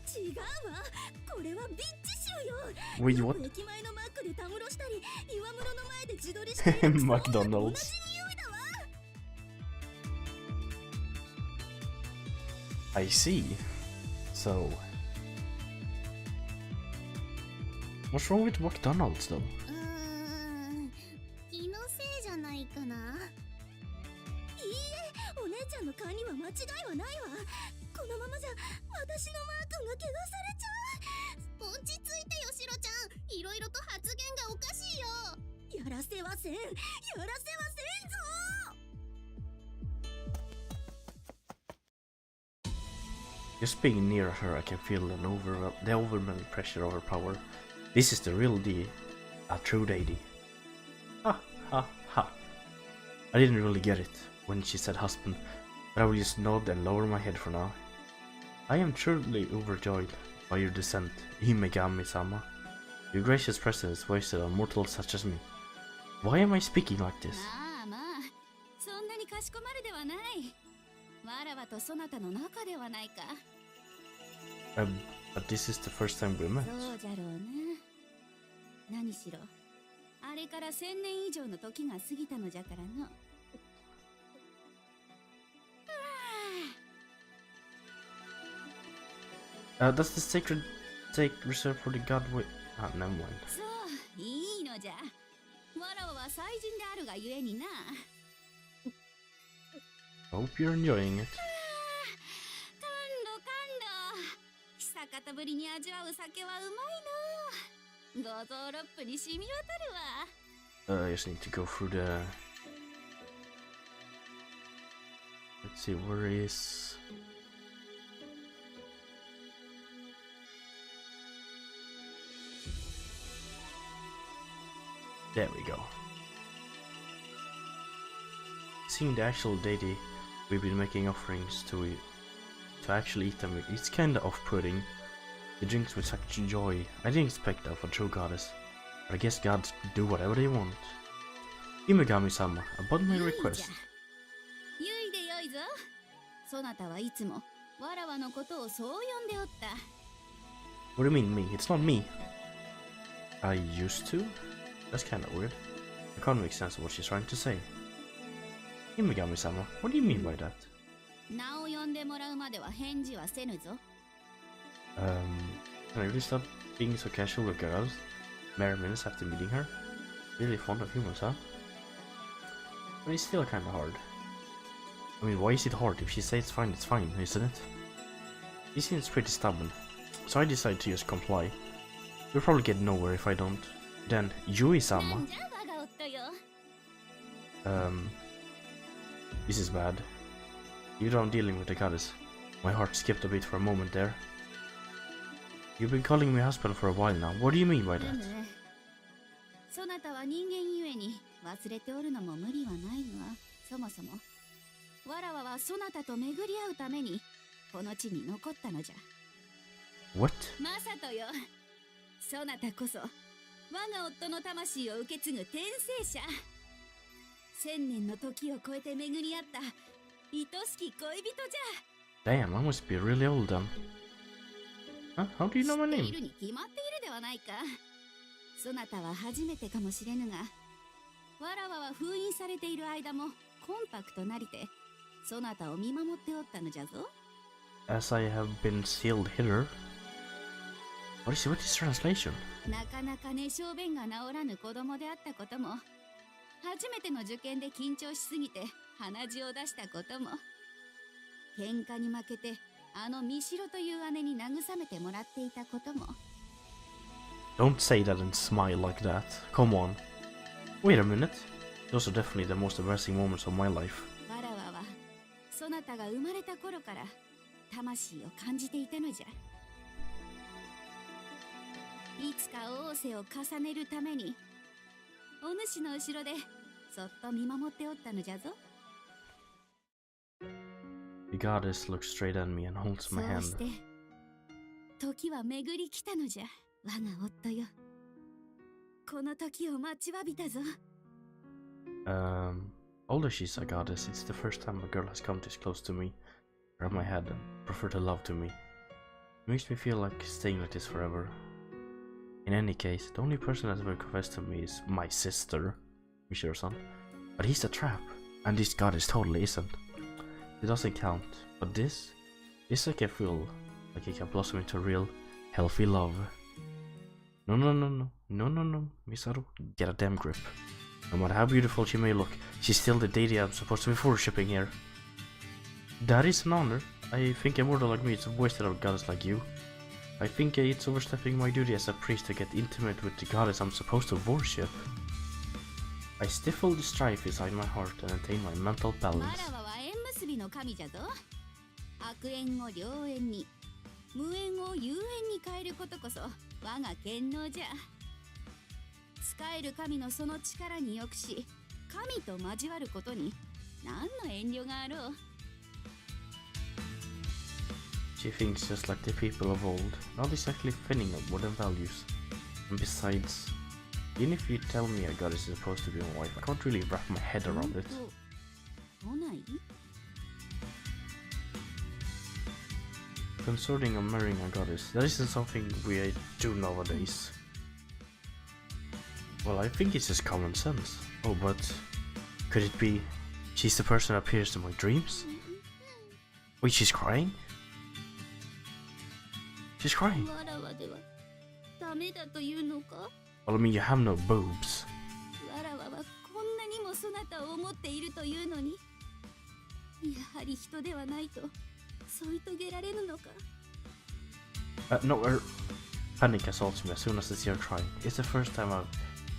違うわ。これはビッチ臭よ。 Wait, what? 駅前のマックでたむろしたり、岩室の前で自撮りしている同じ McDonald's. 匂いだわ。I see. So, what's wrong with McDonald's though? 気のせいじゃないかな。いいえ、お姉ちゃんの勘には間違いはないわ。このままじゃ私のマー君が怪我されちゃう。落ち着いてよシロちゃん。いろいろと発言がおかしいよ。やらせはせん。やらせはせんぞ。Just being near her, I can feel the overwhelming pressure of her power. This is the real a true deity. Ha ha ha. I didn't really get it when she said husband, but I will just nod and lower my head for now. I am truly overjoyed by your descent, Himegami-sama. Your gracious presence is wasted on mortals such as me. Why am I speaking like this? まあまあ、そんなにかしこまるではない。わらわとそなたの仲ではないか。But this is the first time we met. そうじゃろうな。何しろ、あれから1000年以上の時が過ぎたのじゃからの。Does the sacred take reserved for the god with... Ah, never mind. そう、いいのじゃ。わらわは祭人であるがゆえにな。Hope you're enjoying it. 感動感動。久方ぶりに味わう酒はうまいの。五臓六腑に染み渡るわ。I just need to go through the... Let's see, where is... There we go. Seeing the actual deity we've been making offerings to actually eat them, it's kinda off-putting. The drinks with such joy. I didn't expect that from a true goddess, but I guess gods do whatever they want. Himegami-sama, about my request. ゆいでよいぞ。そなたはいつもわらわのことをそう呼んでおった。 What do you mean me? It's not me. I used to? That's kinda weird. I can't make sense of what she's trying to say. Himegami-sama, what do you mean by that? 名を呼んでもらうまでは返事はせぬぞ。Can I really stop being so casual with girls? Mere minutes after meeting her? Really fond of humans, huh? But it's still kinda hard. I mean, why is it hard? If she says it's fine, isn't it? He seems pretty stubborn, so I decide to just comply. We'll probably get nowhere if I don't. Then, Yui-sama. This is bad. Even though I'm dealing with the goddess, my heart skipped a bit for a moment there. You've been calling me husband for a while now. What do you mean by that? そなたは人間ゆえに忘れておるのも無理はないが、そもそもわらわはそなたと巡り合うためにこの地に残ったのじゃ。 What? まさとよ。そなたこそ我が夫の魂を受け継ぐ転生者。1000年の時を超えて巡り合った愛しき恋人じゃ。 Damn, I must be really old then. Huh? How do you know my 知ってい name? るに決まっているではないか。そなたは初めてかもしれぬが、わらわは封印されている間もコンパクトなりてそなたを見守っておったのじゃぞ。 As I have been sealed hither. What is translation? なかなかね小便が治らぬ子供であったことも、初めての受験で緊張しすぎて鼻血を出したことも、喧嘩に負けてミシロという姉に慰めてもらっていたことも。 Don't say that and smile like that. Come on. Wait a minute. Those are definitely the most embarrassing moments of my life. わらわはそなたが生まれた頃から魂を感じていたのじゃ。いつか仰せを重ねるためにお主の後ろでそっと見守っておったのじゃぞ。 The goddess looks straight at me and holds my そう hand. して時は巡り来たのじゃ、我が夫よ。この時を待ちわびたぞ。Although she's a goddess, it's the first time a girl has come this close to me, grab my head and prefer to love to me. It makes me feel like staying like this forever. In any case, the only person that's ever confessed to me is my sister, Michiru-san. But he's a trap, and this goddess totally isn't. It doesn't count. But this I can feel like it can blossom into real, healthy love. No, Misaru, get a damn grip. No matter how beautiful she may look, she's still the deity I'm supposed to be worshipping here. That is an honor. I think a mortal like me is wasted on a goddess like you. I think it's overstepping my duty as a priest to get intimate with the goddess I'm supposed to worship. I stifle the strife inside my heart and attain my mental balance. わらわは縁結びの神じゃぞ。悪縁を良縁に、無縁を有縁に変えることこそ我が権能じゃ。使える神のその力によくし、神と交わることに何の遠慮があろう。 She thinks just like the people of old, not exactly fitting of modern values. And besides, even if you tell me a goddess is supposed to be my wife, I can't really wrap my head around it. 来ない？ Concerning of marrying a goddess, that isn't something we do nowadays. Well, I think it's just common sense. Oh, but could it be she's the person that appears in my dreams? Wait, she's crying? She's crying. わらわではダメだというのか？ Well, I mean, you have no boobs. わらわはこんなにもそなたを思っているというのに、やはり人ではないと添い遂げられるのか？ No, panic assaults me as soon as I see her crying. It's the first time I've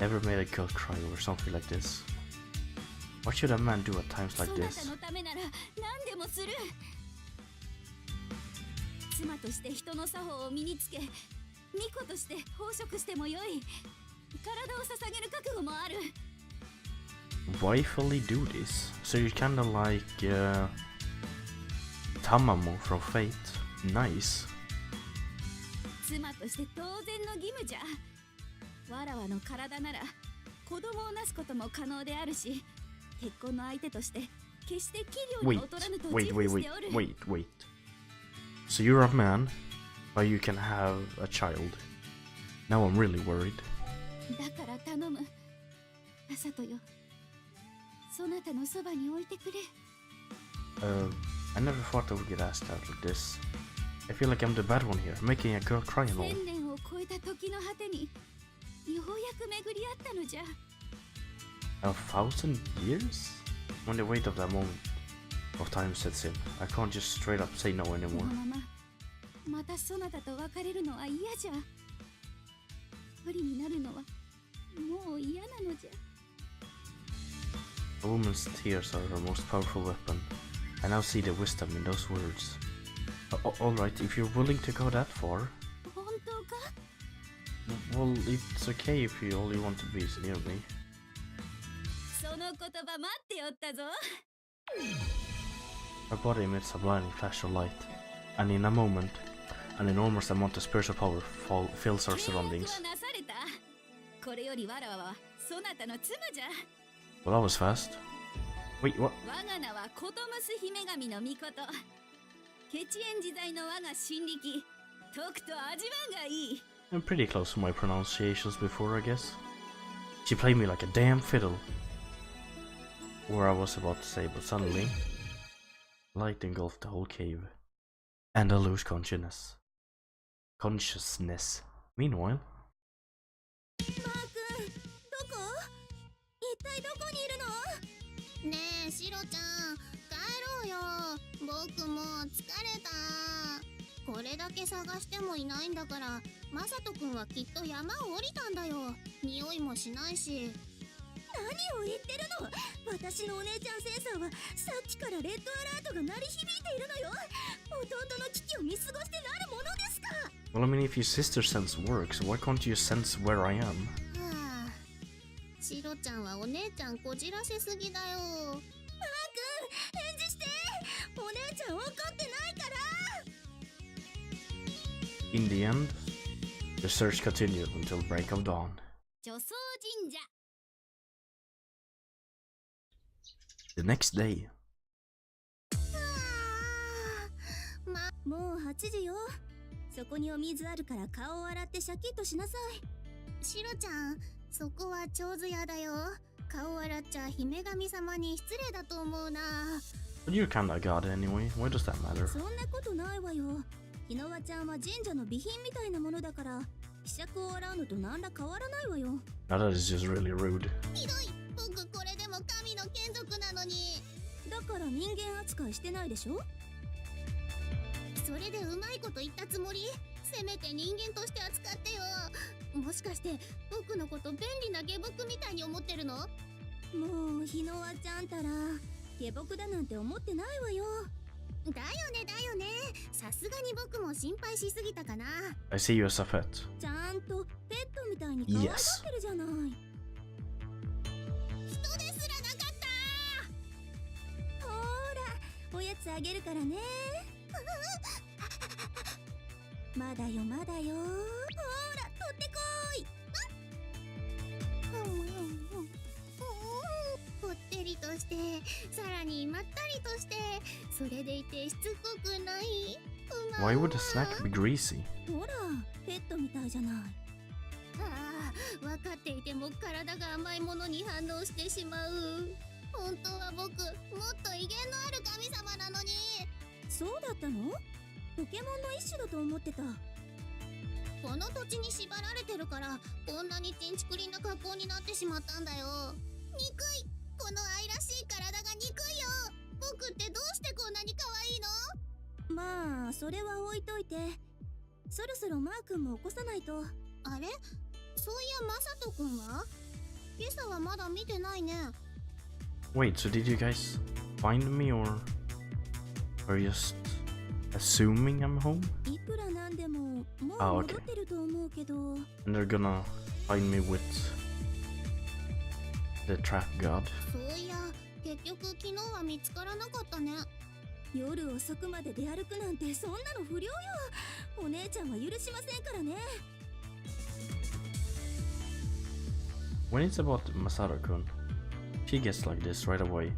ever made a girl cry over something like this. What should a man do at times like this? そなたのためなら何でもする。妻として人の作法を身につけ、巫女として奉職してもよい。体を捧げる覚悟もある。 Wifely do this? So you're kinda like Tamamo from Fate. Nice. 妻として当然の義務じゃ。わらわの体なら子供をなすことも可能であるし、結婚の相手として決して器量に劣らぬと自負しておる。Wait. So you're a man, but you can have a child. Now I'm really worried. だから頼む、あさとよ。そなたのそばに置いてくれ。I never thought I would get asked out like this. I feel like I'm the bad one here, making a girl cry and all. 1000年を超えた時の果てにようやく巡り合ったのじゃ。 1,000 years? When the weight of that moment of time sets in, I can't just straight up say no こ anymore. のまままたそなたと別れるのは嫌じゃ。一人になるのはもう嫌なのじゃ。 A woman's tears are her most powerful weapon. I now see the wisdom in those words. Alright, if you're willing to go that far. 本当か？ Well, it's okay if all you want to be is near me. その言葉待っておったぞ。 Her body emits a blinding flash of light, and in a moment, an enormous amount of spiritual power fills our 契約 surroundings. はなされた。これよりわらわはそなたの妻じゃ。 Well, that was fast. Wait, what? 我が名はコトムス姫神の御事。ケチエン自在の我が神力、とくと味わうがいい。 I'm pretty close to my pronunciations before, I guess. She played me like a damn fiddle. Or I was about to say, but suddenly, light engulfed the whole cave, and I lose consciousness. Meanwhile, マー君、どこ？一体どこにいるの？ねえ、シロちゃん、帰ろうよ。僕もう疲れた。これだけ探してもいないんだから、マサトくんはきっと山を降りたんだよ。匂いもしないし。何を言ってるの。私のお姉ちゃんセンサーはさっきからレッドアラートが鳴り響いているのよ。弟の危機を見過ごしてなるものですか。 Well, I mean, if your sister sense works, why can't you sense where I am? はあ、シロちゃんはお姉ちゃんこじらせすぎだよ。マー君、返事して。お姉ちゃん怒ってないから。 In the end, the search continued until break of dawn. 女装神社。 The next day, もう8時よ。そこにお水あるから顔を洗ってシャキッとしなさい。シロちゃん、そこは長寿屋だよ。顔洗っちゃ姫神様に失礼だと思うな。 but you're kinda a god anyway. Why does that matter? そんなことないわよ。日野輪ちゃんは神社の備品みたいなものだから、柄杓を洗うのと何ら変わらないわよ。 Now that is just really rude. ひどい。僕これでも神の眷属なのに。だから人間扱いしてないでしょ。それでうまいこと言ったつもり。せめて人間として扱ってよ。もしかして僕のこと便利な下僕みたいに思ってるの？もう日野輪ちゃんたら下僕だなんて思ってないわよ。だよねだよね。さすがに僕も心配しすぎたかな。 I see you as a pet. ちゃんとペットみたいに可愛がってるじゃない。人ですらなかった。ほーら、おやつあげるからね。まだよまだよ。ほーら、取ってこーい。ぽってりとしてさらにまったりとして、それでいてしつこくない。 Why would a snack be greasy? ほら、ペットみたいじゃない。ああ、分かっていても体が甘いものに反応してしまう。本当は僕もっと威厳のある神様なのに。そうだったの？ポケモンの一種だと思ってた。この土地に縛られてるからこんなにちんちくりんな格好になってしまったんだよ。憎い。この愛らしい体が憎いよ。僕ってどうしてこんなに可愛いの？まあそれは置いといて、そろそろマー君も起こさないと。あれ、そういやマサト君は今朝はまだ見てないね。 Wait, so did you guys find me or are you just assuming I'm home? いくらなんでももう Ah, 戻 okay. ってると思うけど。 And they're gonna find me with the trap god. そういや結局昨日は見つからなかったね。夜遅くまで出歩くなんてそんなの不良よ。お姉ちゃんは許しませんからね。 When it's about Masaru-kun, she gets like this right away.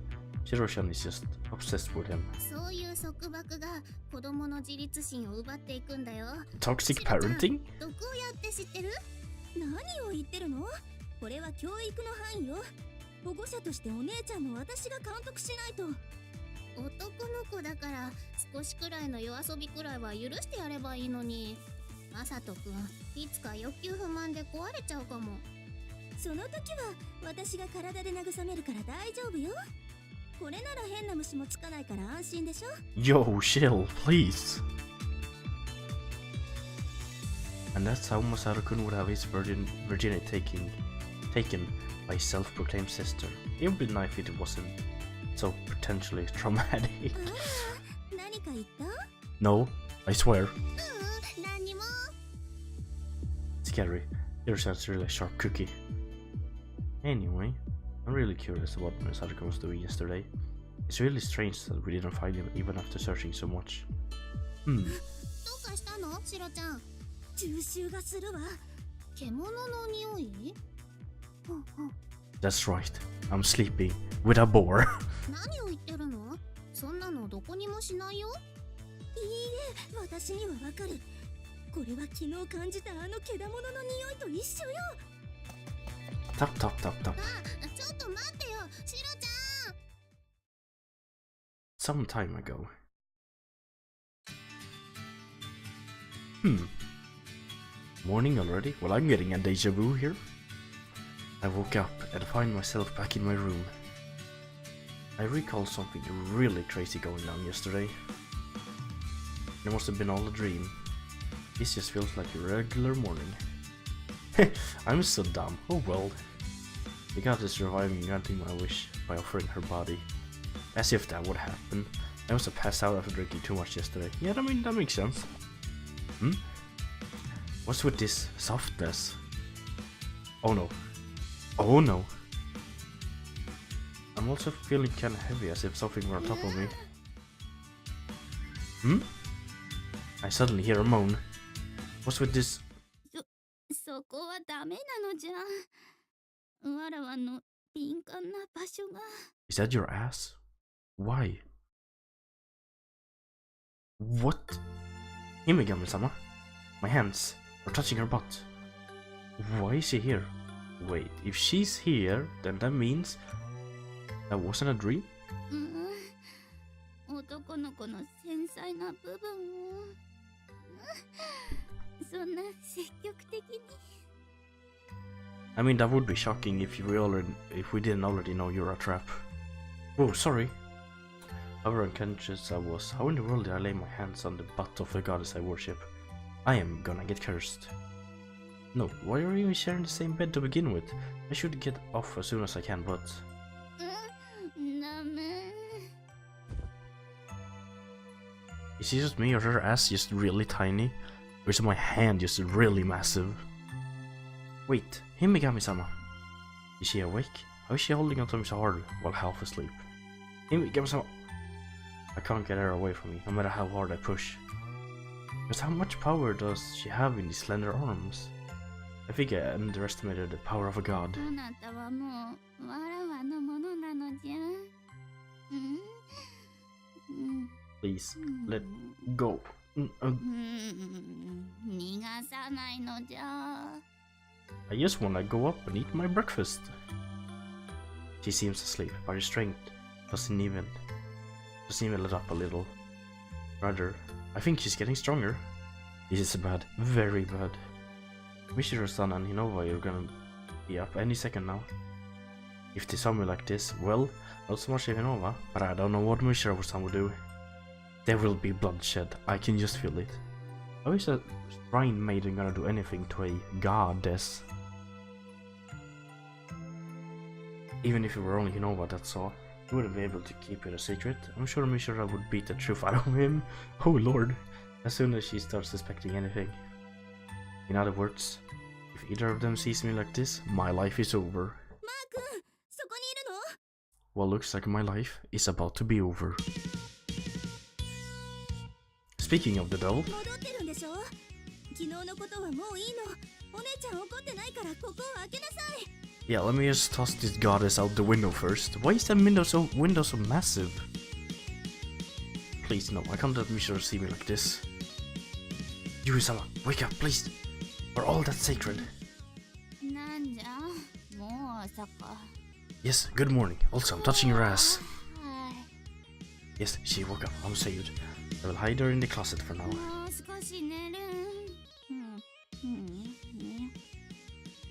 Shiro-chan is just obsessed with him. そういう束縛が子供の自立心を奪っていくんだよ。 Toxic parenting? 毒親って知ってる？何を言ってるの？これは教育の範囲よ。保護者としてお姉ちゃんの私が監督しないと。男の子だから少しくらいの夜遊びくらいは許してやればいいのに。マサトくん、いつか欲求不満で壊れちゃうかも。その時は私が体で慰めるから大丈夫よ。これなら変な虫もつかないから安心でしょ。 Yo, chill, please. And that's how Masaru-kun would have his virginity taken by his self-proclaimed sister. It would be nice if it wasn't so potentially traumatic. 何か言った？ No, I swear. 何にも。 Scary. Shiro-chan's really a sharp cookie. Anyway, I'm really curious about what Masaru-kun was doing yesterday. It's really strange that we didn't find him even after searching so much. どうかしたの？シロちゃん。重臭がするわ。獣の匂い？ That's right. I'm sleeping with a boar. 何を言ってるの？そんなのどこにもしないよ。いいえ、私にはわかる。これは昨日感じたあのけだものの匂いと一緒よ。Tap, tap, tap, tap. あ、ちょっと待ってよ、シロちゃん。 Some time ago. Morning already? Well, I'm getting a deja vu here. I woke up and find myself back in my room. I recall something really crazy going on yesterday. It must have been all a dream. This just feels like a regular morning. I'm so dumb. Oh well. The goddess reviving and granting my wish by offering her body. As if that would happen. I must have passed out after drinking too much yesterday. Yeah, I mean, that makes sense. What's with this softness? Oh no. Oh no. I'm also feeling kinda heavy, as if something were on top of me. I suddenly hear a moan. What's with this? そこはダメなのじゃ。わらわの敏感な場所が。Is that your ass? Why? What? Himigami-sama? My hands are touching her butt. Why is she here? Wait, if she's here, then that means that wasn't a dream? 男の子の繊細な部分を。そんな積極的に。I mean, that would be shocking if we didn't already know you're a trap. Whoa, sorry. However unconscious I was, how in the world did I lay my hands on the butt of the goddess I worship? I am gonna get cursed. No, why are we even sharing the same bed to begin with? I should get off as soon as I can, but... Is it just me, or her ass just really tiny? Or is my hand just really massive? Wait, Himigami-sama. Is she awake? How is she holding onto me so hard while half asleep? Himigami-sama. I can't get her away from me, no matter how hard I push. Just how much power does she have in these slender arms? I think I underestimated the power of a god. Please, let go. I just wanna go up and eat my breakfast. She seems asleep, but her strength doesn't even let up a little. Rather, I think she's getting stronger. This is bad, very bad. Mishiro-san and Hinova, you're gonna be up any second now. If they saw me like this, well, not so much Hinova, but I don't know what Mishiro-san would do. There will be bloodshed, I can just feel it. How is a shrine maiden gonna do anything to a goddess? Even if it were only Hinova that saw, he wouldn't be able to keep it a secret. I'm sure Mishra would beat the truth out of him. Oh lord, as soon as she starts suspecting anything. In other words, if either of them sees me like this, my life is over. Well, looks like my life is about to be over. Speaking of the devil. Yeah, let me just toss this goddess out the window first. Why is that window so massive? Please, no, I can't let Mishra see me like this. Yui-sama, wake up, please. We're all that sacred. Yes, good morning. Also, I'm touching your ass. Yes, she woke up. I'm saved. I will hide her in the closet for now.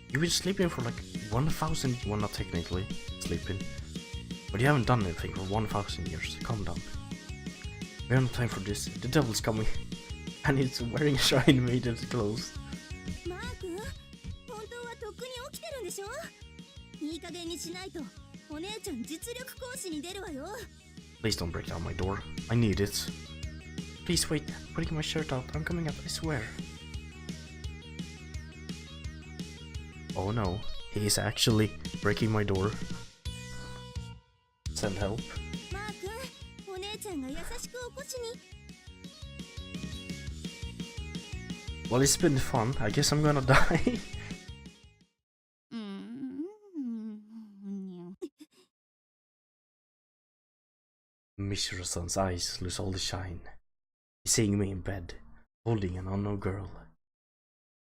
You've been sleeping for like 1,000, well not technically sleeping, but you haven't done anything for 1,000 years. Calm down. We have no time for this. The devil's coming. And it's wearing shrine maiden's clothes. Please don't break down my door. I need it. Please wait. I'm putting my shirt out. I'm coming up, I swear. Oh no, he is actually breaking my door. Send help. Well, it's been fun. I guess I'm gonna die. Mishra-san's eyes lose all the shine. He's seeing me in bed, holding an unknown girl.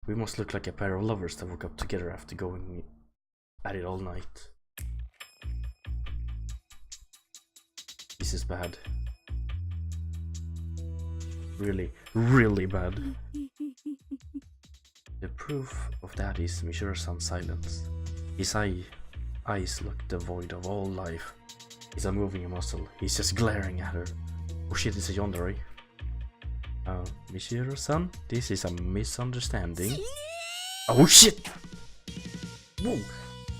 We must look like a pair of lovers that woke up together after going at it all night. This is bad. Really, really bad. The proof of that is Mishra-san's silence. His eyes look devoid of all life. He's not moving a muscle. He's just glaring at her. Oh shit, it's a yandere. Michiru-san, this is a misunderstanding. Oh shit! Whoa!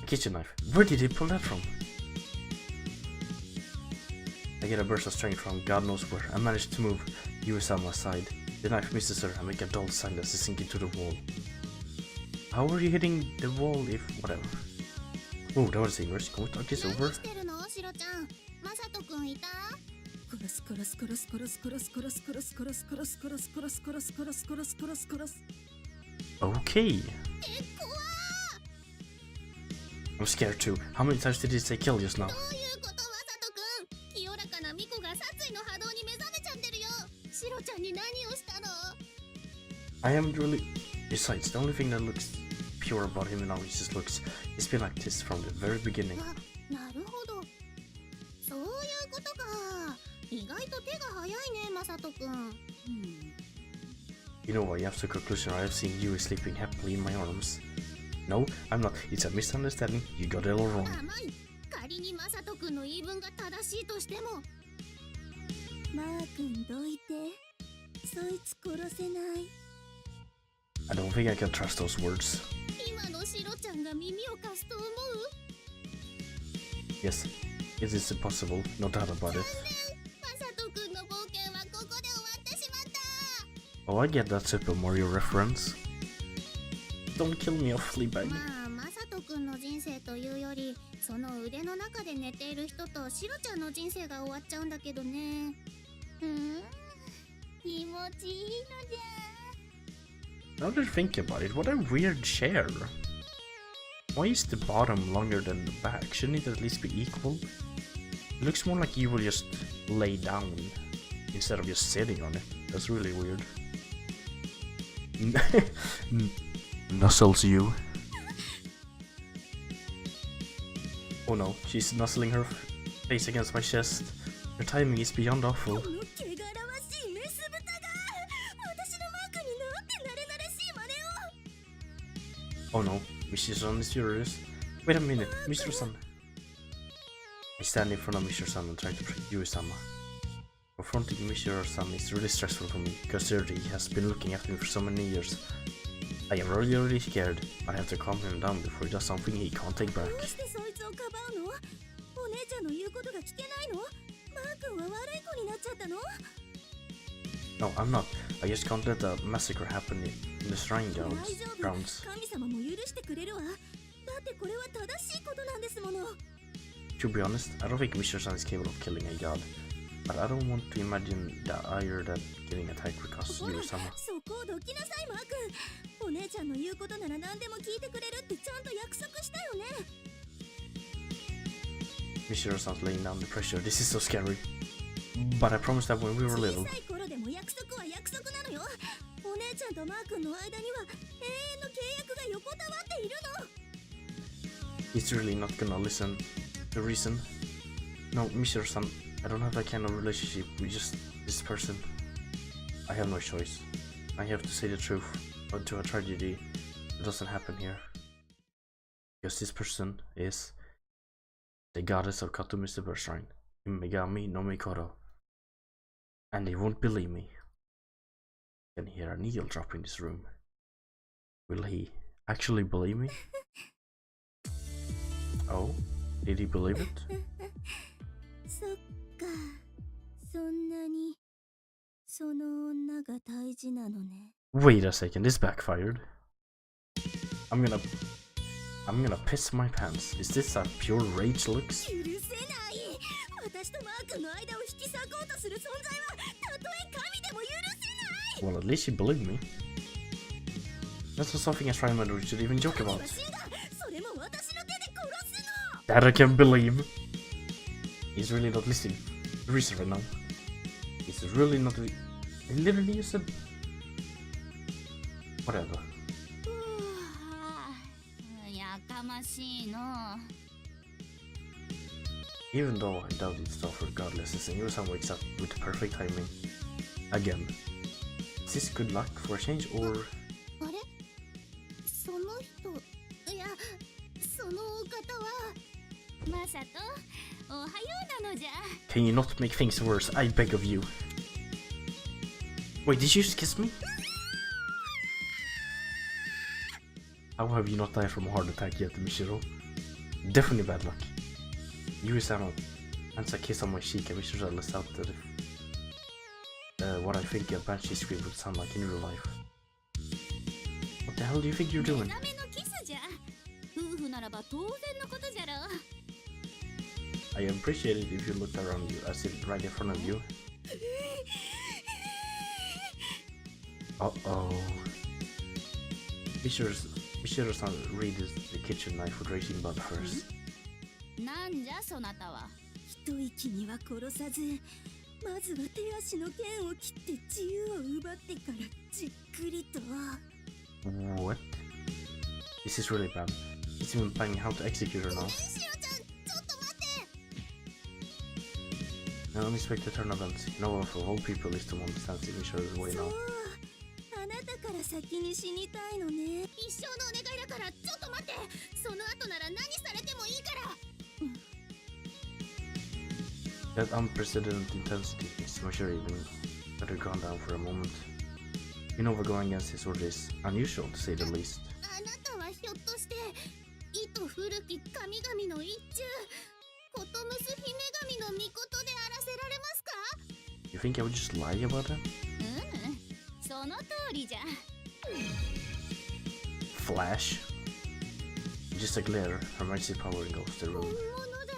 A kitchen knife. Where did he pull that from? I get a burst of strength from God knows where. I managed to move Yui-sama aside. The knife misses her and make a dull sound as it sinks into the wall. How are you hitting the wall if... whatever. Oh, that was dangerous. Can we talk this over? Okay. I'm scared too. How many times did he say kill just now? I am really... Besides, the only thing that looks pure about him now is his looks. He's been like this from the very beginning. You know what, you have to conclusion I have seen you sleeping happily in my arms. No, I'm not. It's a misunderstanding. You got it all wrong. I don't think I can trust those words. Yes, it is impossible, no doubt about it. Oh, I get that Super Mario reference. Don't kill me off, Fleabag. Now that I think about it, what a weird chair. Why is the bottom longer than the back? Shouldn't it at least be equal? It looks more like you will just lay down instead of just sitting on it. That's really weird. Nuzzles you. Oh no, she's nuzzling her face against my chest. Her timing is beyond awful. Oh no, Michiru-san is furious. Wait a minute, Michiru-san. I stand in front of Michiru-san and try to protect Yui-sama. Confronting Michiru-san is really stressful for me, considering he has been looking after me for so many years. I am really scared. I have to calm him down before he does something he can't take back. No, I'm not. I just can't let the massacre happen in the shrine grounds. To be honest, I don't think Michiru-san is capable of killing a god. But I don't want to imagine the ire that getting attacked would cause Yui-sama. Michiru-san's laying down the pressure. This is so scary. But I promised that when we were little. He's really not gonna listen. The reason? No, Michiru-san, I don't have that kind of relationship with just this person. I have no choice. I have to say the truth, but to a tragedy that doesn't happen here. Because this person is the goddess of Katumi's birth shrine, Megami no Mikoro. And they won't believe me. I can hear a needle drop in this room. Will he actually believe me? Oh, did he believe it? Wait a second, this backfired. I'm gonna piss my pants. Is this a pure rage looks? Well, at least she believed me. That's not something a shrine mother should even joke about. That I can believe. He's really not listening to reason right now. He's really not. He literally just said. Whatever. Even though I doubt it's tough regardless, the Senor-san wakes up with the perfect timing. Again. Is this good luck for a change or... マサト、おはようなのじゃ。 Can you not make things worse? I beg of you. Wait, did you just kiss me? How have you not died from a heart attack yet, Michiro? Definitely bad luck. Yui-sama plants a kiss on my cheek and Michiro lets out that what I think a banshee scream would sound like in real life. What the hell do you think you're doing? 目覚めのキスじゃ。夫婦ならば当然のことじゃろ。 I appreciate it if you looked around you, as if right in front of you. Uh-oh. Michiro-san read the kitchen knife with raging blood first. なんじゃそなたは。一息には殺さず、まずは手足の剣を切って自由を奪ってからじっくりと。 What? This is really bad. He's even planning how to execute her now. シロちゃん、ちょっと待って。 An unexpected turn of events. No one of all people is the one stands in Michiro's way そう now. あなたから先に死にたいのね。一生のお願いだからちょっと待って。その後なら何されてもいいから。 That unprecedented intensity makes Michiro even let her calm down for a moment. You know, going against his orders is unusual to say the least. あなたはひょっとして意図古き神々の一中、コトムス姫神の御事であらせられますか？ You think I would just lie about that? その通りじゃ。 Flash. Just a glare, her mighty power engulfs the 本 room. 物だ。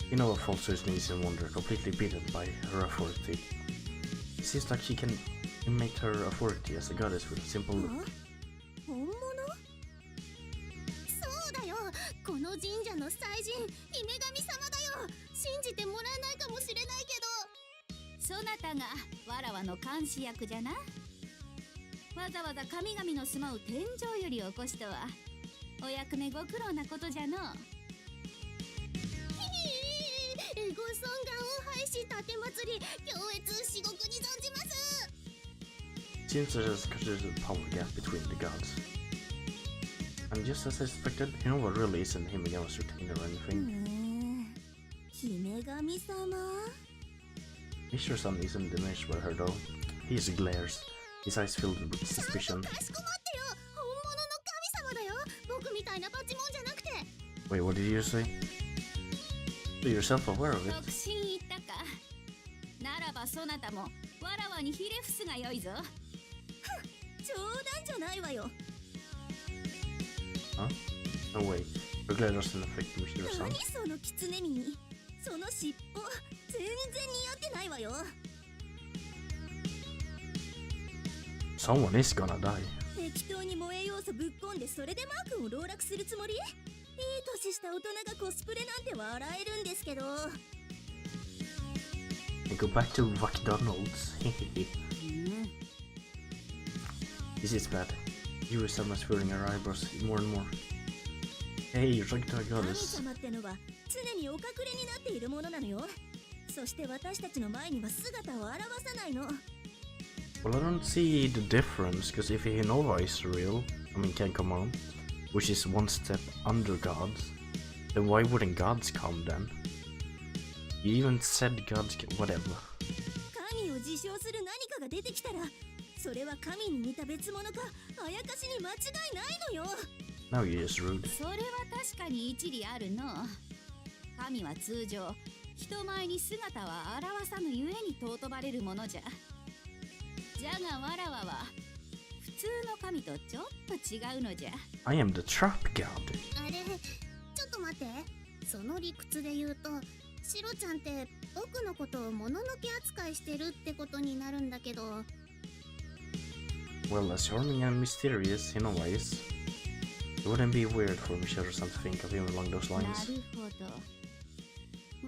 You know what falls to his knees in wonder, completely beaten by her authority. It seems like she can imitate her authority as a goddess with a simple look. 本物？そうだよ。この神社の祭神、姫神様だよ。信じてもらえないかもしれないけそなたがわらわの監視役じゃな。わざわざ神々の住まう天井より起こしとは、お役目ご苦労なことじゃの。ど。ご尊願を拝し盾祭り、強越至極に存じます。 Seems there's a considerable power gap between the gods. And just as I suspected, you know what really isn't him against retainer or anything. 姫神様？ Michiro-san isn't diminished by her though. He just glares, his eyes filled with suspicion. かしこまってよ。本物の神様だよ。僕みたいなパチモンじゃなくて。 Wait, what did you say? So you're self-aware of it? 独身言ったか。ならばそなたもわらわにひれ伏すがよいぞ。冗談じゃないわよ。 Huh? No way. Her glare doesn't affect Michiro-san. 何その狐耳。その尻尾、全然似合ってないわよ。 Someone is gonna die. 適当に萌え要素ぶっ込んでそれでマークを籠絡するつもり？いい年した大人がコスプレなんて笑えるんですけど。 And go back to McDonald's. This is bad. Yui-sama is furrowing her eyebrows more and more. Hey, you're talking to a 神 goddess. 様ってのは常にお隠れになっているものなのよ。そして私たちの前には姿を現さないの。 Well, I don't see the difference, because if Hinova is real, can come on, which is one step under gods, then why wouldn't gods come then? You even said gods whatever. 神を自称する何かが出てきたら、それは神に似た別物かあやかしに間違いないのよ。 Now you're just rude. それは確かに一理あるの。神は通常人前に姿は現さぬゆえに尊ばれるものじゃ。じゃがわらわは普通の神とちょっと違うのじゃ。 I am the trap god. あれ、ちょっと待って。その理屈で言うと、シロちゃんって僕のことをもののけ扱いしてるってことになるんだけど。 Well, as charming and mysterious Hinova is, it wouldn't be weird for Michiro-san to think of him along those な lines. るほど。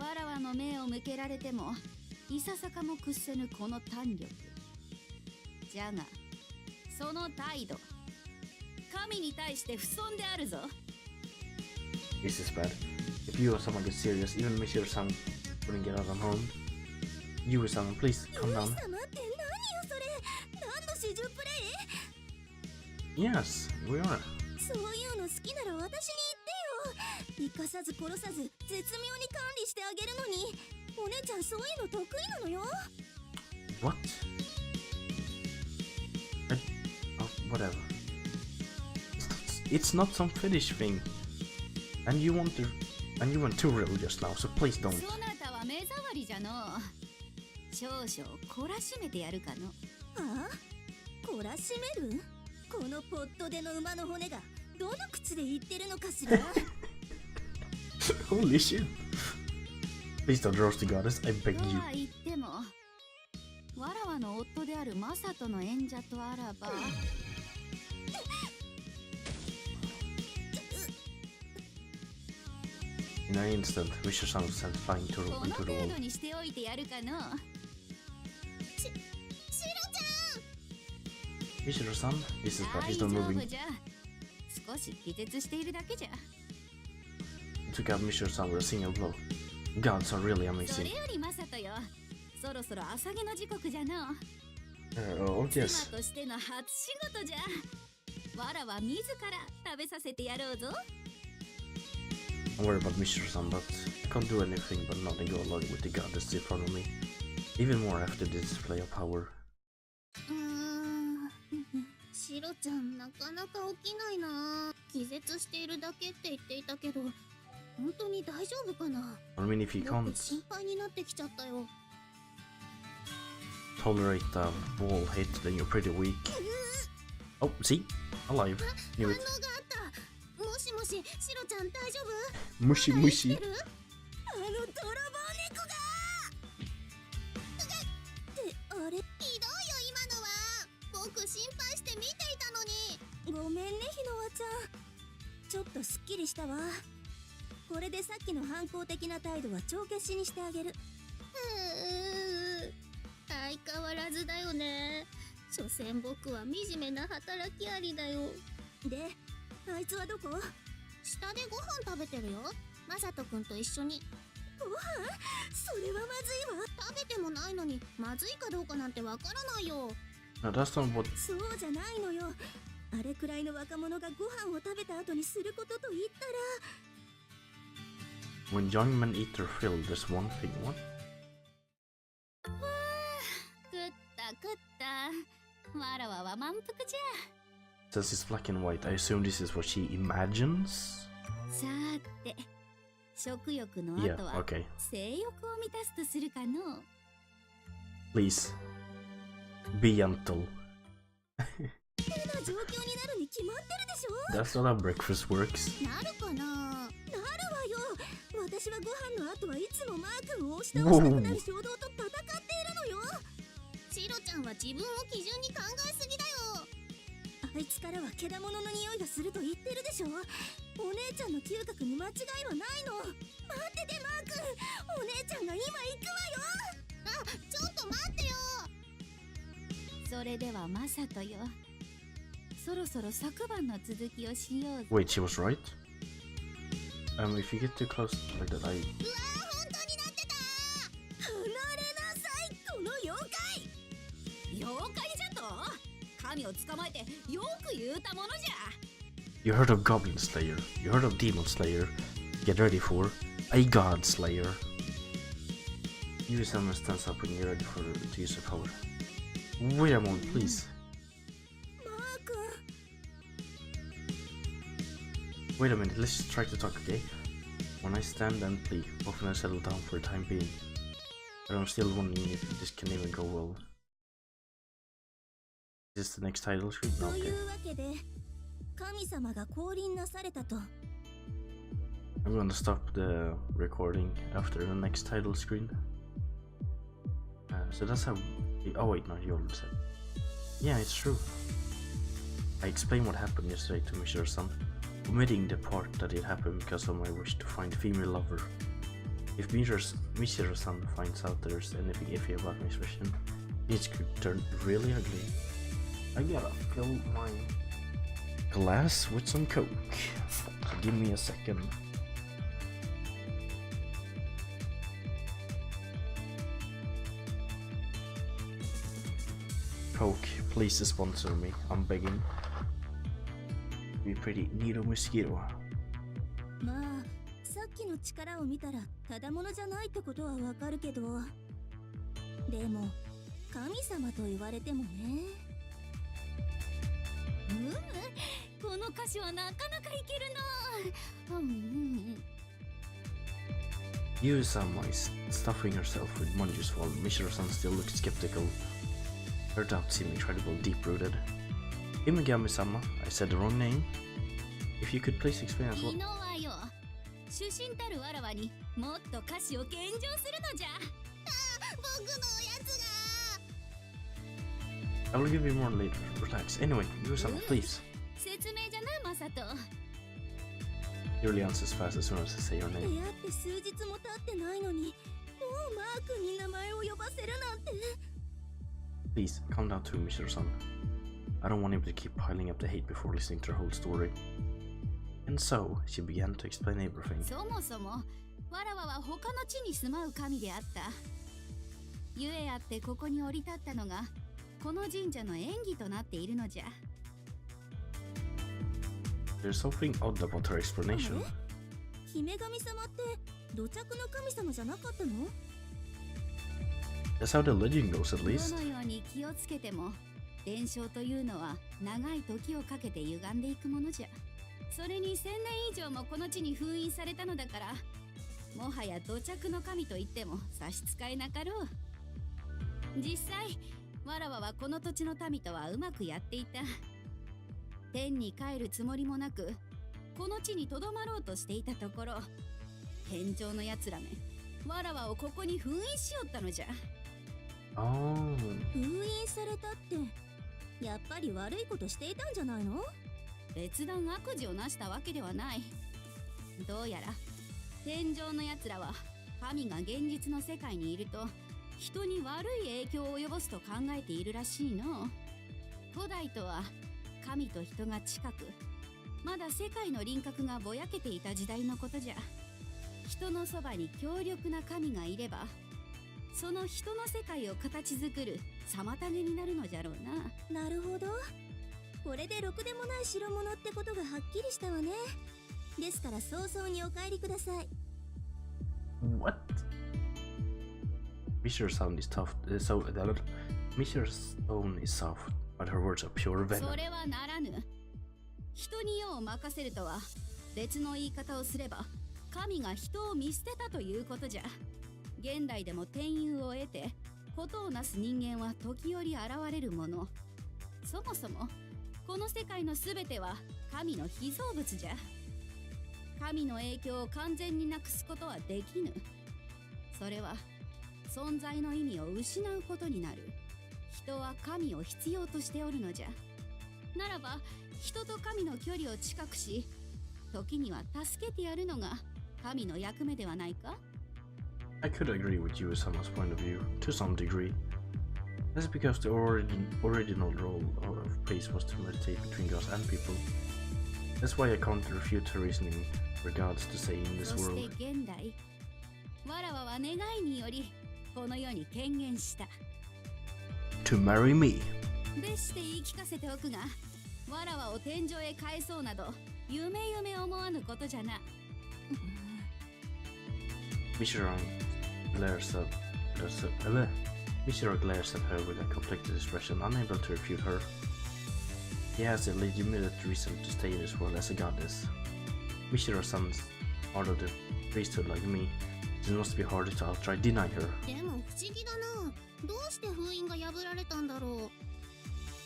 わらわの目を向けられてもいささかも屈せぬこの胆力。じゃがその態度、神に対して不遜であるぞ。 This is bad. If Yui-sama gets serious, even Michiro-san wouldn't get out on home. Yui-sama, please, calm ユイ down. 様って何よそれ。何の始終プレイ？ Yes, we are. そそういうの好きなら私に言ってよ。生かさず殺さず絶妙に管理してあげるのに、お姉ちゃんそういうの得意なのよ。 What? Whatever. It's not some fetish thing. And you want too real just now, so please don't. そなたは目障りじゃの。少々懲らしめてやるかの。ああ、懲らしめる？このポットでの馬の骨がどの口で言ってるのかしら。 Holy shit. Please don't roast the goddess, I beg と you. は言っても、わらわの夫であるマサトの演者とあらば。In an instant, Mishra-san was sent flying into この the 程 wall. 度にしておいてやるかの。シロち Mishra-san, this is but 大 he's 丈 not 夫 moving. じゃ。少し気絶しているだけじゃ。He took out Mishra-san with a single blow. Gods are really そ amazing. れよりマサトよ。そろそろ朝毛の時刻じゃの。 Oh, 妻 yes. としての初仕事じゃ。わらは自ら食べさせてやろうぞ。I'm worried about Mishra-san, but I can't do anything but not go along with the goddess in front of me. Even more after the display of power. シロちゃんなかなか起きないな。気絶しているだけって言っていたけど、本当に大丈夫かな。 I mean, if you よく can't 心配になってきちゃったよ。 tolerate the wall hit, then you're pretty weak. Oh, see? Alive. 反 Knew 応 it. があった。もしもし、シロちゃん大丈夫？ Mushy まだ生き mushy. てる？あの泥棒猫がってあれ、ひどいよ今のは。僕心配して見ていたのに。ごめんねひのわちゃん、ちょっとすっきりしたわ。これでさっきの反抗的な態度は帳消しにしてあげる。相変わらずだよね。所詮僕は惨めな働きありだよ。で、あいつはどこ？下でご飯食べてるよ。マサト君と一緒に。ご飯？それはまずいわ。食べてもないのにまずいかどうかなんてわからないよ。 No, that's not what. そうじゃないのよ。あれくらいの若者がご飯を食べた後にすることと言ったら、 When young men eat their fill, there's one thing. What? 食った食った。わらわは満腹じゃ。 Since it's black and white, I assume this is what she imagines? さーて、食欲の Yeah, 後は okay. 性欲を満たすとするかの。 Please. Be gentle. 変な状況になるに決まってるでしょ。 That's not how breakfast works. なるかな。なるわよ。私はご飯の後はいつもマー君を押し倒したくなる衝動と戦っているのよ。シロちゃんは自分を基準に考えすぎだよ。あいつからはけだものの匂いがすると言ってるでしょ。お姉ちゃんの嗅覚に間違いはないの。待っててマー君、お姉ちゃんが今行くわよ。あ、ちょっと待ってよ。それではマサトよ。そろそろ昨晩の続きをしようぞ。 Wait, she was right? If you get too close like that, うわー、本当になってた。離れなさい、この妖怪。妖怪じゃと？神を捕まえてよく言うたものじゃ。 You heard of Goblin Slayer, you heard of Demon Slayer. Get ready for a God Slayer. Use them stands up when you're ready for to use your power. Wait a moment, please. マー君。 Wait a minute, let's just try to talk, okay? When I stand and plead, often I settle down for the time being. But I'm still wondering if this can even go well. Is this the next title screen? No, と okay. いうわけで、神様が降臨なされたと。I'm gonna stop the recording after the next title screen. So that's how. Oh wait, no, you already said. Yeah, it's true. I explained what happened yesterday to Mishra-san, omitting the part that it happened because of my wish to find a female lover. If Mishra-san finds out there's anything iffy about my mission, it could turn really ugly. I gotta fill my glass with some Coke. Give me a second. Coke, please sponsor me. I'm begging. be pretty neato mosquito. まあさっきの力を見たらただものじゃないってことはわかるけど、でも神様と言われてもね。この歌詞はなかなかいけるな。Yui-sama is stuffing herself with munchies while Mishiro-san still looks skeptical. Her doubts seem incredibly deep-rooted. Imigami-sama, I said the wrong name. If you could please explain us what... いのはよ、主神たるわらわにもっと歌詞を献上するのじゃ。僕のおやつが。 I will give you more later. Relax. Anyway, Yui-sama, please. 説明じゃな、マサト。 Yuri answers fast as soon as I say your 出 name. 会って数日も経ってないのに、もうマー君に名前を呼ばせるなんて。Please, calm down too, Mishiro-san. I don't want him to keep piling up the hate before listening to her whole story. And so, she began to explain everything. そもそもわらわは他の地に住まう神であった。ゆえあってここに降り立ったのがこの神社の演技となっているのじゃ。There's something odd about her explanation. 姫神様って土着の神様じゃなかったの？ That's how the legend goes, at ど least. のように気をつけても伝承というのは長い時をかけて歪んでいくものじゃ。それに1000年以上もこの地に封印されたのだから、もはや土着の神と言っても差し支えなかろう。実際わらわはこの土地の民とはうまくやっていた。天に帰るつもりもなくこの地にとどまろうとしていたところ、天上のやつらめわらわをここに封印しよったのじゃ。Oh. 封印されたってやっぱり悪いことしていたんじゃないの？別段悪事をなしたわけではない。どうやら天上のやつらは神が現実の世界にいると人に悪い影響を及ぼすと考えているらしいの。古代とは神と人が近く、まだ世界の輪郭がぼやけていた時代のことじゃ。人のそばに強力な神がいれば、その人の世界を形作る妨げになるのじゃろうな。なるほど。これでろくでもない代物ってことがはっきりしたわね。ですから早々にお帰りください。What? Mishiro-san is tough. Mishira's tone is soft, but her words are pure そ venom. れはならぬ。人に世を任せるとは別の言い方をすれば神が人を見捨てたということじゃ。現代でも天佑を得てことをなす人間は時折現れるもの。そもそもこの世界のすべては神の被造物じゃ。神の影響を完全になくすことはできぬ。それは存在の意味を失うことになる。人は神を必要としておるのじゃ。ならば人と神の距離を近くし、時には助けてやるのが神の役目ではないか。 I could agree with Yui-sama's point of view, to some degree. That's because the original role of priest was to meditate between gods and people. That's why I can't refute her reasoning for gods to say in this そし world. て現代、わらわは願いによりこの世に権限した。 To marry me. でして言い聞かせておくが、わらわを天上へ返そうなど夢思わぬことじゃな。Mishiro glares at her with a conflicted expression, unable to refute her. He has a legitimate reason to stay in this world as a goddess. Mishiro-san's part of the priesthood like me, it must be harder to outright deny her. でも不思議だな。どうして封印が破られたんだろう。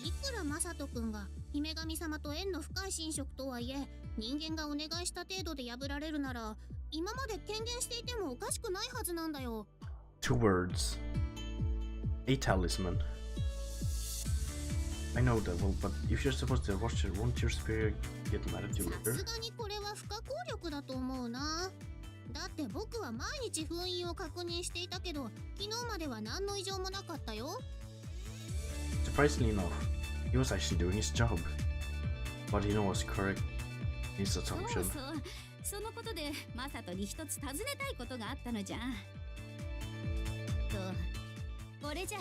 いくらマサト君が姫神様と縁の深い親触とはいえ、人間がお願いした程度で破られるなら、今まで権限していてもおかしくないはずなんだよ。 Two words. A talisman. I know that, well, but if you're supposed to watch it, won't your spirit get mad at you さ later? すがにこれは不可抗力だと思うな。だって僕は毎日封印を確認していたけど、昨日までは何の異常もなかったよ。 Surprisingly enough, he was actually doing his job. But he was correct in his そう assumption. そう、そのことでマサトに一つ尋ねたいことがあったのじゃ。これじゃ。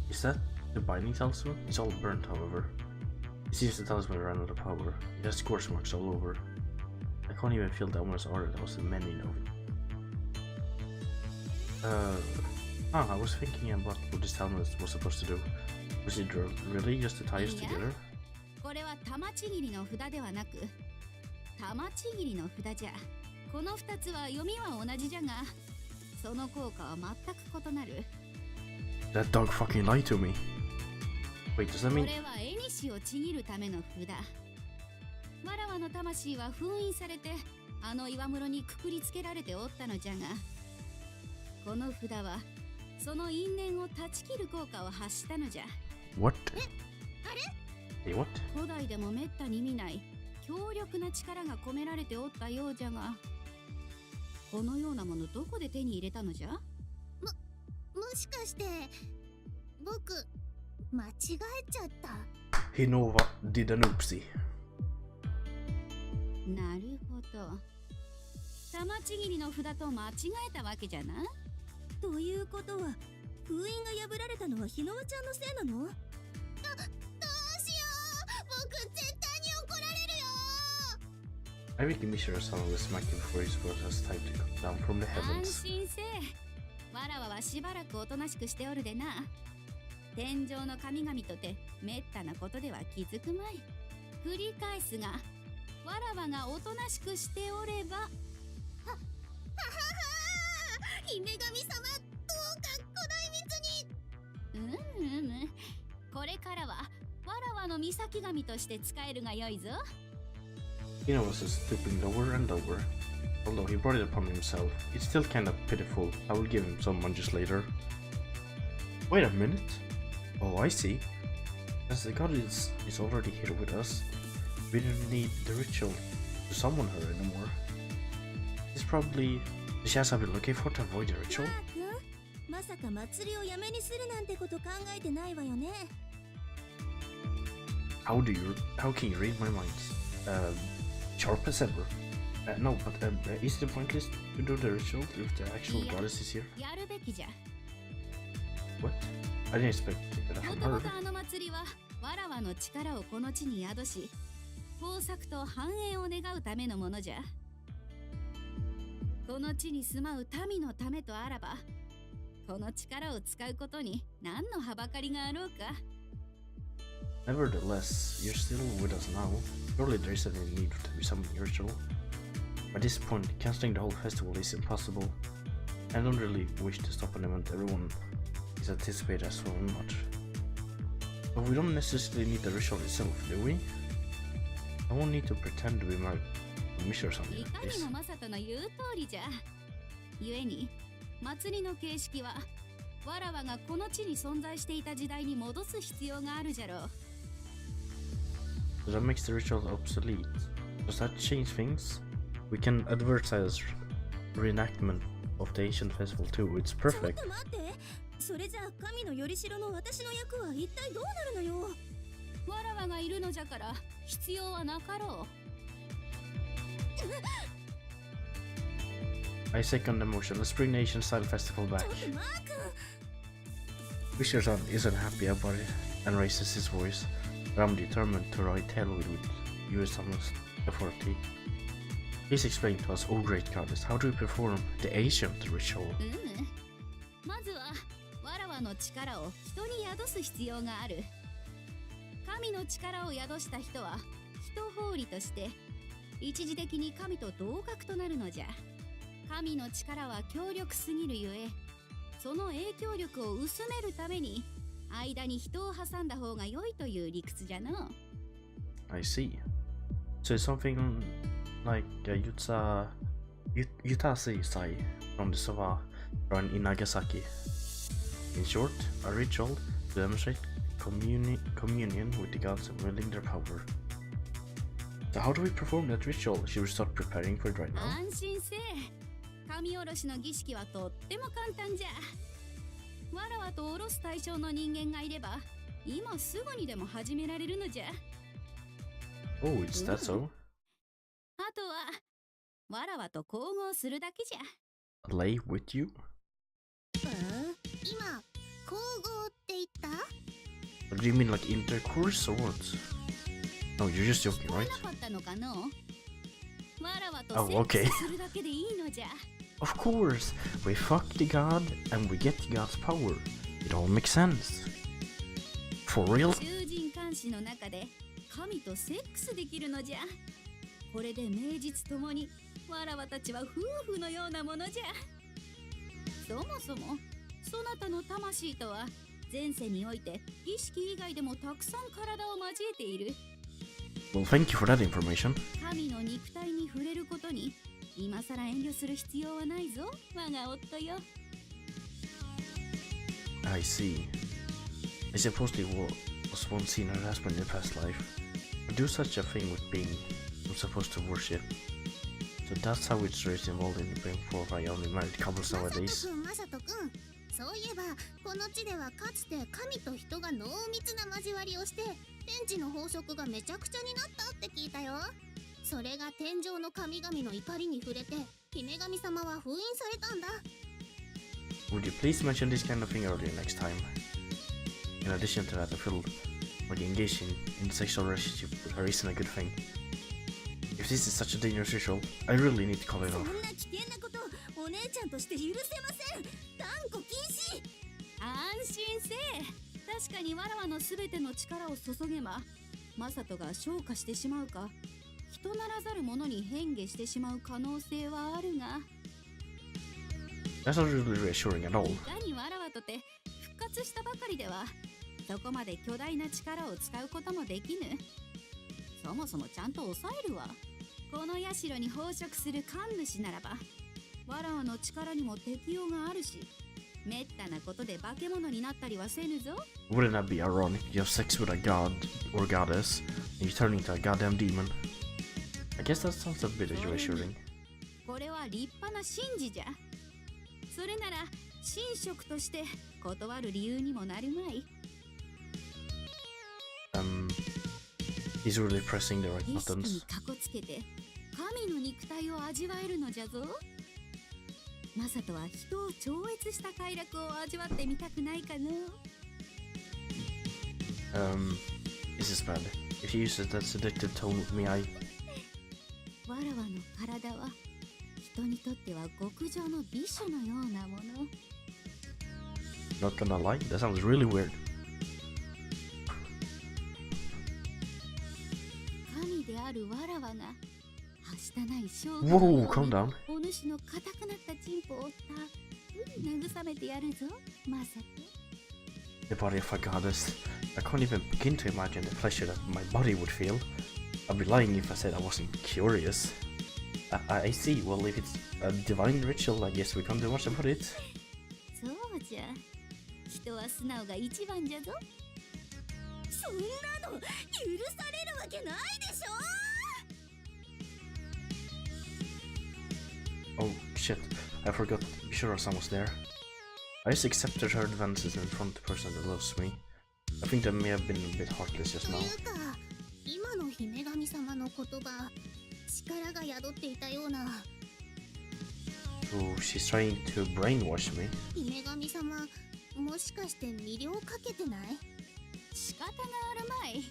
Is that the binding talisman? It's all burnt, however. It seems the talisman ran out of power. It has scorch marks all over. I can't even feel the ominous aura that was the meaning of it. I was thinking about what this talisman was supposed to do. Was it really just to tie us together? これは玉ちぎりの札ではなく、玉ちぎりの札じゃ。この2つは読みは同じじゃが、その効果は全く異なる。That dog fucking lied to me. Wait, does that こ mean? れは縁をちぎるための札。わらわの魂は封印されて、あの岩室にくくりつけられておったのじゃが、この札はその因縁を断ち切る効果を発したのじゃ。What? あれ？ Hey, what? 古代でもめったに見ない強力な力が込められておったようじゃが、このようなものどこで手に入れたのじゃ？もしかして僕間違えちゃった？ Hinova did an oopsie. なるほど。玉ちぎりの札と間違えたわけじゃな。ということは封印が破られたのはひのわちゃんのせいなの？どうしよう、僕絶対に怒られるよ。 I think Mishra son will smack him before his world has time to come down from the 安 heavens. 心せえ。わらわはしばらくおとなしくしておるでな。天上の神々とてめったなことでは気づくまい。繰り返すが、わらわがおとなしくしておれば。ははは姫神様、どうか古代水に。これからはわらわの岬神として使えるがよいぞ。Hino was just stooping lower and lower. Although he brought it upon himself, it's still kind of pitiful. I will give him some just later. Wait a minute. Oh, I see. As the goddess is already here with us, we didn't need the ritual to summon her anymore. It's probably the chance I've been looking for to avoid the マ ritual. ー君、まさか祭りをやめにするなんてこと考えてないわよね。How can you read my minds? Sharp as ever. No, but is it pointless to do the ritual if the actual Yeah. goddess is here? やるべきじゃ。 What? I didn't expect that も from とも her. とあの祭りはわらわの力をこの地に宿し、豊作と繁栄を願うためのものじゃ。この地に住まう民のためとあらば、この力を使うことに何のはばかりがあろうか。Nevertheless, you're still with us now. Surely there isn't any need to be something ritual. By this point, cancelling the whole festival is impossible. I don't really wish to stop an event everyone is anticipated as so much. But we don't necessarily need the ritual itself, do we? I won't need to pretend to be married to Mish or something い like かに this. もマサトの言う通りじゃ。故に、祭りの形式は、わらわがこの地に存在していた時代に戻す必要があるじゃろう。So that makes the ritual obsolete. Does that change things? We can advertise reenactment of the ancient festival too. It's ちょっ perfect. と待って。それじゃあ神のよりしろの私の役は一体どうなるのよ。わらわがいるのじゃから必要はなかろう。I second the motion. Let's bring the Asian style festival back. ちょっとマー君。 Wisherson isn't happy about it and raises his voice, but I'm determined to ride hell with US authority. Please explain to us, oh great goddess, how do we perform the ancient ritual? まずはわらわの力を人に宿す必要がある。神の力を宿した人は人法理として一時的に神と同格となるのじゃ。神の力は強力すぎるゆえ、その影響力を薄めるために間に人を挟んだ方が良いという理屈じゃの。I see. So it's something like Yutase Sai from the Sava run in Nagasaki. In short, a ritual to demonstrate communion with the gods and wielding their power. So how do we perform that ritual? Should we start preparing for it right now? 安心せえ。神おろしの儀式はとっても簡単じゃ。わらわとおろす対象の人間がいれば、今すぐにでも始められるのじゃ。Oh, is that so? あとは、わらわと交合するだけじゃ。Lay with you? 今、交合って言った？ Or do you mean like intercourse or what? No, you're just joking, 聞こえ right? なかったのかの？わらわと Oh, セック okay. スするだけでいいのじゃ。 Of course, we fuck the god and we get God's power. It all makes sense. For real? 囚人監視の中で神とセックスできるのじゃ。これで名実ともにわらわたちは夫婦のようなものじゃ。そもそもそなたの魂とは前世において儀式以外でもたくさん体を交えている。 Well, thank you for that information. 神の肉体に触れることに今さら遠慮する必要はないぞ、我が夫よ。 I see. I suppose they was once seen her husband in a past life. But do such a thing with being I'm supposed to worship. So that's how it's raised involved in being for by only married couples マサト nowadays. くん、マサトくん。そういえば、この地ではかつて神と人が濃密な交わりをして、天地の法則がめちゃくちゃになったって聞いたよ。それが天上の神々の怒りに触れて、姫神様は封印されたんだ。Would you please mention this kind of thing earlier next time? In addition to that, I feel like engaging in a sexual relationship with her isn't a good thing. If this is such a dangerous ritual, I really need to call it そ off. んな危険なことお姉ちゃんとして許せません。断固禁止。安心せえ。確かにわらわのすべての力を注げばマサトが昇華してしまうか人ならざる者に変化してしまう可能性はあるが、 That's not really reassuring at all. いかにわらわとて復活したばかりではそこまで巨大な力を使うこともできぬ。そもそもちゃんと抑えるわ。この社に奉職する神主ならばわらわの力にも適用があるし、めったなことで化け物になったりはせぬぞ。 Wouldn't that be ironic? You have sex with a god or goddess, and you turn into a goddamn demon. I guess that sounds a bit reassuring. これは立派な神事じゃ。それなら神職として断る理由にもなるまい。 He's really pressing the right 儀式に buttons. かこつけて神の肉体を味わえるのじゃぞ。マサトは人を超越した快楽を味わってみたくないかの？ This is bad. If he uses that seductive tone with me, I... わらわの体は人にとっては極上の美女のようなもの。 Not gonna lie, that sounds really weird. 神であるわらわがはしたない生涯 Whoa, calm down. お主の硬くなったチンポをたっぷり慰めてやるぞ、マサト。 The body of a goddess. I can't even begin to imagine the pleasure that my body would feel. I'd be lying if I said I wasn't curious. I see. Well, if it's a divine ritual, I guess we can't do much about it. そうじゃ。人は素直が一番じゃぞ。そんなの許されるわけないでしょ。 Oh shit, I forgot Bishara-san was there. I just accepted her advances in front of the person that loves me. I think that may have been a bit heartless just と now. いうか、今の姫神様の言葉、力が宿っていたような。 Oh, she's trying to brainwash me. 姫神様、もしかして魅了かけてない？仕方があるまい。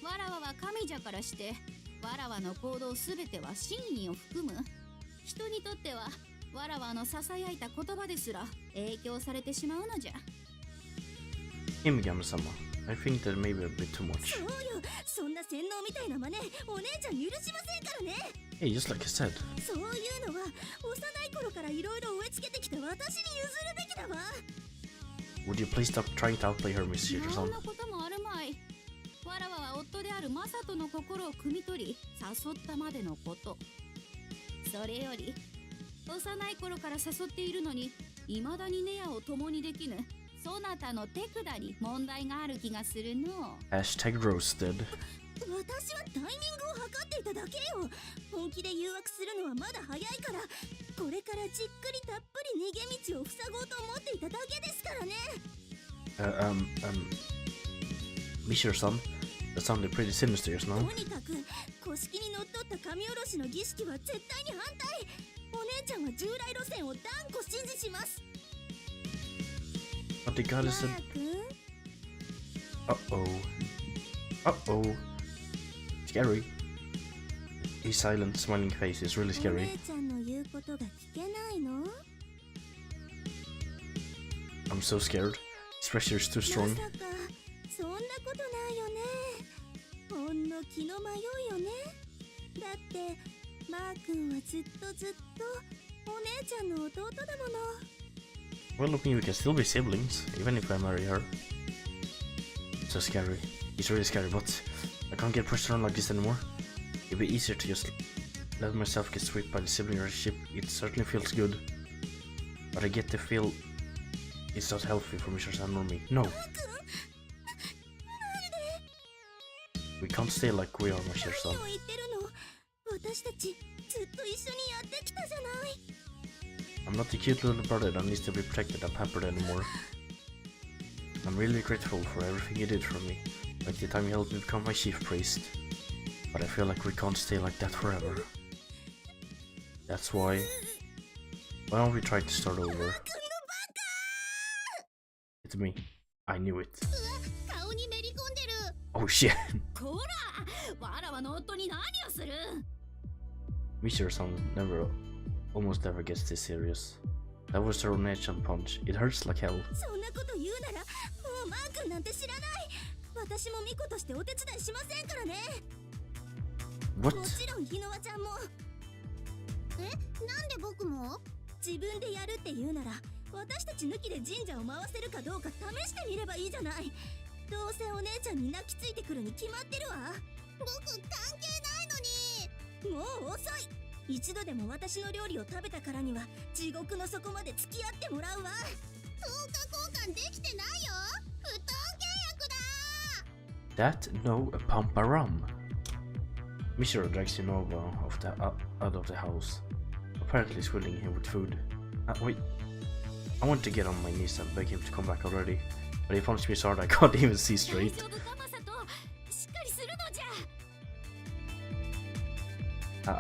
わらわは神じゃからしてわらわの行動すべては真意を含む。人にとってはわらわのささやいた言葉ですら影響されてしまうのじゃ。 Himigami-sama, I think that may be a bit too much. そうよ、そんな洗脳みたいな真似お姉ちゃん許しませんからね。 Hey, just like I said. そういうのは幼い頃からいろいろ植え付けてきた私に譲るべきだわ。 Would you please stop trying to outplay her, Miss そん Shiro-san? なこともあるまい。わらわは夫であるマサトの心を汲み取り誘ったまでのこと。それより幼い頃から誘っているのに未だにネアを共にできぬそなたの手札に問題がある気がするの。 Hashtag roasted. 私はタイミングを測っていただけよ。本気で誘惑するのはまだ早いから、これからじっくりたっぷり逃げ道を塞ごうと思っていただけですからね。Miss Shiro-san, that sounded pretty sinister just と now. にかく古式にのっとった神下ろしの儀式は絶対に反対。お姉ちゃんは従来路線を断固支持します。 But the マ goddess said... ー君、 Uh-oh. Uh-oh. Scary. His silent, smiling face is really お scary. 姉ちゃんの言うことが聞けないの？ I'm so scared. His pressure is too ま strong. さかそんなことないよね。ほんの気の迷いよね。だってマー君はずっとお姉ちゃんの弟だもの。 Well, look, we can still be siblings, even if I marry her. So scary. He's really scary, but I can't get pushed around like this anymore. It'd be easier to just let myself get swept by the sibling relationship. It certainly feels good, but I get the feel it's not healthy for Mr. or me. No! We can't stay like we are, Mr. 何を言ってるの？私たちずっと一緒にやってきたじゃない。 I'm not the cute little brother that needs to be protected and pampered anymore. I'm really grateful for everything you did for me, like the time you helped me become my chief priest. But I feel like we can't stay like that forever. That's why don't we try to start over? It's me. I knew it. 顔にめり込んでる。 Oh shit! こら、わらわの夫に何をする？ Mr. almost never gets this serious. That was her natural punch. It hurts like hell. そんなこと言うならもうマー君なんて知らない。私もミコとしてお手伝いしませんからね。 What? もちろんひのわちゃんも。え、なんで僕も？自分でやるって言うなら私たち抜きで神社を回せるかどうか試してみればいいじゃない。どうせお姉ちゃんに泣きついてくるに決まってるわ。僕関係ないのに。もう遅い。一度でも私の料理を食べたからには地獄の底まで付き合ってもらうわ。10日交換できてないよ。不当契約だ。 That no pampa rum. Mr. drags Nova out of the house, apparently swilling him with food. Wait. I want to get on my knees and beg him to come back already, but he punched me so hard I can't even see 大 straight. 丈夫かマサト？しっかりするのじゃ。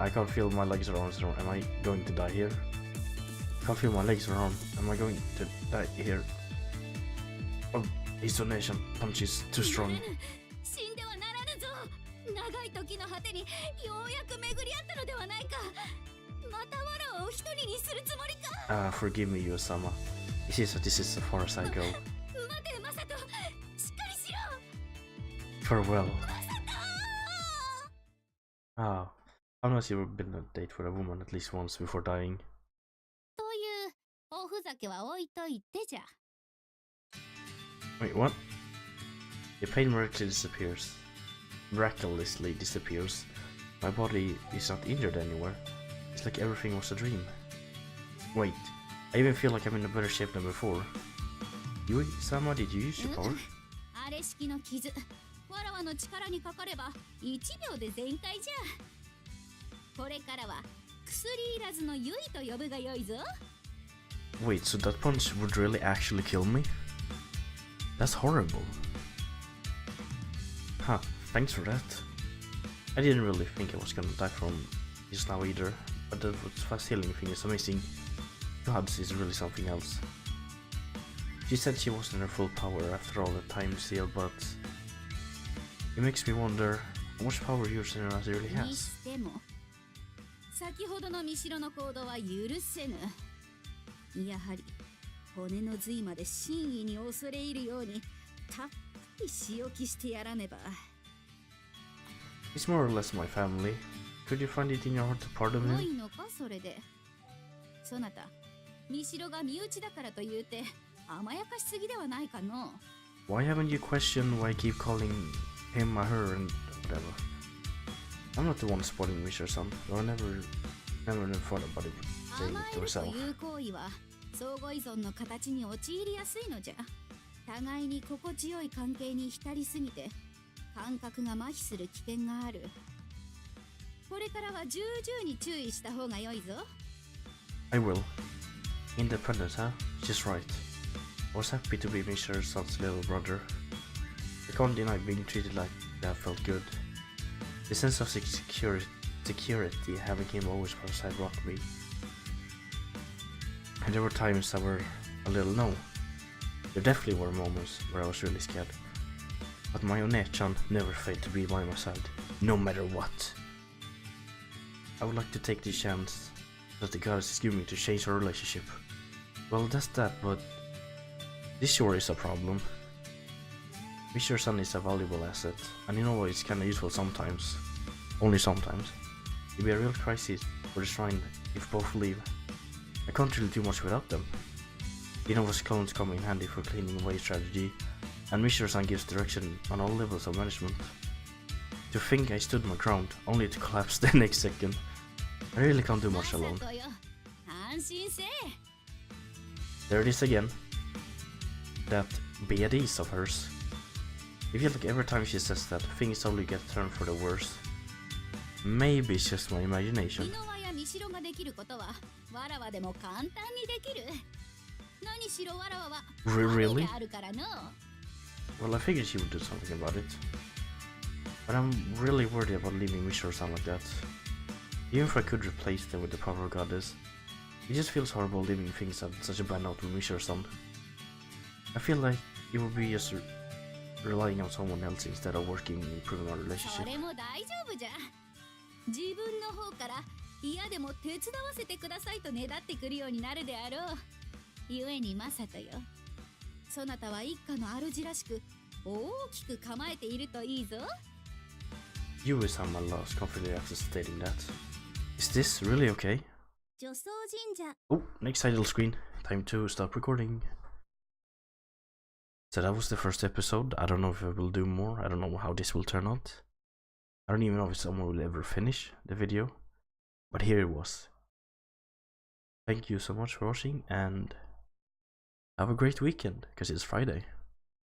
I can't feel my legs or arms. Am I going to die here? I can't feel my legs or arms. Am I going to die here? Oh, his donation punch is too strong. 死んではならぬぞ。長い時の果てにようやく巡り合ったのではないか。またわらを一人にするつもりか。 Forgive me, Yosama. It seems that this is as far as I go. 待てマサト、しっかりしろ。 Farewell. マサト。 Unless you've been on a date with a woman at least once before dying. というおふざけは置いといてじゃ。 Wait, what? The pain miraculously disappears. My body is not injured anywhere. It's like everything was a dream. Wait, I even feel like I'm in a better shape than before. Yui-sama, did you use your power? あれ式の傷、わらわの力にかかれば1秒で全開じゃ。これからは薬いらずのユイと呼ぶがよいぞ。 Wait, so that punch would really actually kill me? That's horrible. Huh, thanks for that. I didn't really think I was gonna die from just now either, but that fast healing thing is amazing. Gods is really something else. She said she wasn't in her full power after all the time still, but it makes me wonder how much power Yurusena really に has. しても先ほどの見代の行動は許せぬ。やはり骨の髄まで真意に恐れ入るようにたっぷり仕置きしてやらねば。 It's more or less my family. Could you find it in your heart to pardon 良 me? いのかそれで。そなた、見代が身内だからと言うて甘やかしすぎではないかの。 Why haven't you questioned why I keep calling him or her and whatever? I'm not the one spoiling Mr. I never thought about it saying 甘 it え to ると herself. いう行為は相互依存の形に陥りやすいのじゃ。互いに心地よい関係に浸りすぎて感覚が麻痺する危険がある。これからは重々に注意した方が良いぞ。 I will. Independent, huh? She's right. I was happy to be Mr. Sun's little brother. I can't deny being treated like that felt good. The sense of security having him always by my side rocked me. And there were times that were a little no. There definitely were moments where I was really scared. But my One-chan never failed to be by my side, no matter what. I would like to take the chance that the goddess is giving me to change our relationship. Well, that's that, but this sure is a problem. Mr. Sun is a valuable asset, and you know it's kinda useful sometimes. Only sometimes. It'd be a real crisis for the shrine if both leave. I can't really do much without them. Inova's clones come in handy for cleaning away strategy, and Mr. Sun gives direction on all levels of management. To think I stood my ground, only to collapse the next second. I really can't do much alone. There it is again. That BDs of hers. I feel like every time she says that, things only get turned for the worse. Maybe it's just my imagination. Really? Well, I figured she would do something about it. But I'm really worried about leaving Mishra-san like that. Even if I could replace them with the proper goddess, it just feels horrible leaving things at such a bad note with Mishra-san. I feel like it would be just relying on someone else instead of working in improving our relationship. Yui-sama lost confidence after stating that. Is this really okay? Oh, next title screen. Time to stop recording. So that was the first episode. I don't know if I will do more. I don't know how this will turn out. I don't even know if someone will ever finish the video. But here it was. Thank you so much for watching and have a great weekend, because it's Friday.